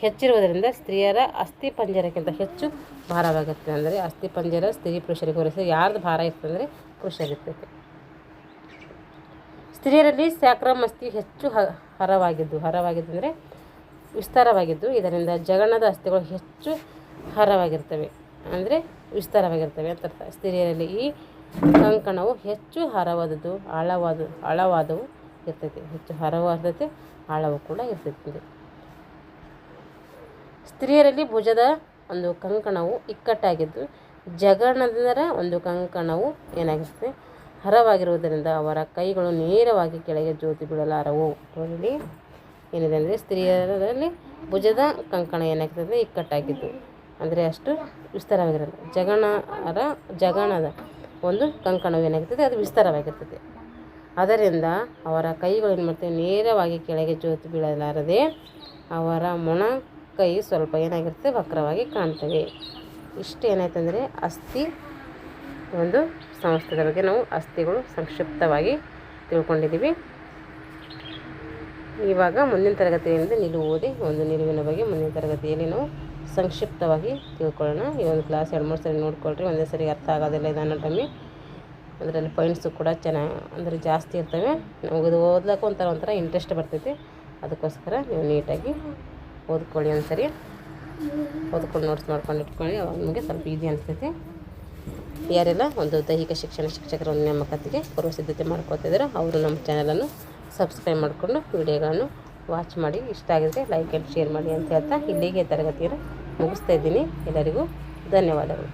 [SPEAKER 1] ಹೆಚ್ಚಿರುವುದರಿಂದ ಸ್ತ್ರೀಯರ ಅಸ್ಥಿಪಂಜರಕ್ಕಿಂತ ಹೆಚ್ಚು ಭಾರವಾಗಿರ್ತದೆ. ಅಂದರೆ ಅಸ್ಥಿಪಂಜರ ಸ್ತ್ರೀ ಪುರುಷರಿಗೆ ಹೋಲಿಸಿದರೆ ಯಾರ್ದು ಭಾರ ಇರ್ತದೆ ಅಂದರೆ ಪುರುಷರಿರ್ತೈತೆ. ಸ್ತ್ರೀಯರಲ್ಲಿ ಸ್ಯಾಕ್ರಮ್ ಅಸ್ಥಿ ಹೆಚ್ಚು ಹರವಾಗಿದ್ದು ಅಂದರೆ ವಿಸ್ತಾರವಾಗಿದ್ದು, ಇದರಿಂದ ಜಗಣದ ಅಸ್ಥಿಗಳು ಹೆಚ್ಚು ಹರವಾಗಿರ್ತವೆ ಅಂದರೆ ವಿಸ್ತಾರವಾಗಿರ್ತವೆ ಅಂತ ಅರ್ಥ. ಸ್ತ್ರೀಯರಲ್ಲಿ ಈ ಕಂಕಣವು ಹೆಚ್ಚು ಹರವಾದದ್ದು ಆಳವಾದವು ಇರ್ತೈತೆ. ಹೆಚ್ಚು ಹರವಾದತೆ ಆಳವು ಕೂಡ ಇರ್ತೈತೆ. ಸ್ತ್ರೀಯರಲ್ಲಿ ಭುಜದ ಒಂದು ಕಂಕಣವು ಇಕ್ಕಟ್ಟಾಗಿದ್ದು, ಜಗಣದರ ಒಂದು ಕಂಕಣವು ಏನಾಗಿರ್ತದೆ ಹರವಾಗಿರುವುದರಿಂದ ಅವರ ಕೈಗಳು ನೇರವಾಗಿ ಕೆಳಗೆ ಜೋತು ಬೀಳಲಾರವು. ಇಲ್ಲಿ ಏನಿದೆ ಅಂದರೆ ಸ್ತ್ರೀಯರಲ್ಲಿ ಭುಜದ ಕಂಕಣ ಏನಾಗ್ತದೆ ಇಕ್ಕಟ್ಟಾಗಿದ್ದು ಅಂದರೆ ಅಷ್ಟು ವಿಸ್ತಾರವಾಗಿರಲ್ಲ. ಜಗಣದ ಒಂದು ಕಂಕಣವು ಏನಾಗ್ತದೆ ಅದು ವಿಸ್ತಾರವಾಗಿರ್ತದೆ. ಅದರಿಂದ ಅವರ ಕೈಗಳು ಏನು ಮಾಡ್ತವೆ ನೇರವಾಗಿ ಕೆಳಗೆ ಜೋತು ಬೀಳಲಾರದೆ ಅವರ ಮೊಣ ಕೈ ಸ್ವಲ್ಪ ಏನಾಗಿರ್ತದೆ ವಕ್ರವಾಗಿ ಕಾಣ್ತವೆ. ಇಷ್ಟು ಏನಾಯ್ತಂದರೆ ಅಸ್ಥಿ ಒಂದು ಸಂಸ್ಥೆದ ಬಗ್ಗೆ ನಾವು ಅಸ್ಥಿಗಳು ಸಂಕ್ಷಿಪ್ತವಾಗಿ ತಿಳ್ಕೊಂಡಿದ್ದೀವಿ. ಇವಾಗ ಮುಂದಿನ ತರಗತಿಯಿಂದ ನಿಲುವು ಒಂದು ನಿಲುವಿನ ಬಗ್ಗೆ ಮುಂದಿನ ತರಗತಿಯಲ್ಲಿ ನಾವು ಸಂಕ್ಷಿಪ್ತವಾಗಿ ತಿಳ್ಕೊಳ್ಳೋಣ. ಈ ಒಂದು ಕ್ಲಾಸ್ 2-3 ಸರಿ ನೋಡ್ಕೊಳ್ರಿ. ಒಂದೇ ಸರಿ ಅರ್ಥ ಆಗೋದಿಲ್ಲ ಇದು ಅನಾಟಮಿ. ಅದರಲ್ಲಿ ಪಾಯಿಂಟ್ಸು ಕೂಡ ಅಂದರೆ ಜಾಸ್ತಿ ಇರ್ತವೆ. ನಮಗೆ ಇದು ಓದ್ಲಿಕ್ಕೆ ಒಂಥರ ಇಂಟ್ರೆಸ್ಟ್ ಬರ್ತೈತಿ. ಅದಕ್ಕೋಸ್ಕರ ನೀವು ನೀಟಾಗಿ ಓದ್ಕೊಳ್ಳಿ. ಒಂದು ಸರಿ ಓದ್ಕೊಂಡು ನೋಟ್ಸ್ ಮಾಡ್ಕೊಂಡು ಇಟ್ಕೊಳ್ಳಿ. ಅವಾಗ ನಿಮಗೆ ಸ್ವಲ್ಪ ಈಸಿ ಅನಿಸ್ತೈತಿ. ಯಾರೆಲ್ಲ ಒಂದು ದೈಹಿಕ ಶಿಕ್ಷಣ ಶಿಕ್ಷಕರ ನೇಮಕಾತಿಗೆ ಪೂರ್ವ ಸಿದ್ಧತೆ ಮಾಡ್ಕೊತಿದ್ದಾರೋ ಅವರು ನಮ್ಮ ಚಾನಲನ್ನು ಸಬ್ಸ್ಕ್ರೈಬ್ ಮಾಡಿಕೊಂಡು ವಿಡಿಯೋಗಳನ್ನು ವಾಚ್ ಮಾಡಿ. ಇಷ್ಟ ಆಗಿದ್ರೆ ಲೈಕ್ ಆ್ಯಂಡ್ ಶೇರ್ ಮಾಡಿ ಅಂತ ಹೇಳ್ತಾ ಇಲ್ಲಿಗೆ ತರಗತಿಯನ್ನು ಮುಗಿಸ್ತಾ ಇದ್ದೀನಿ. ಎಲ್ಲರಿಗೂ ಧನ್ಯವಾದಗಳು.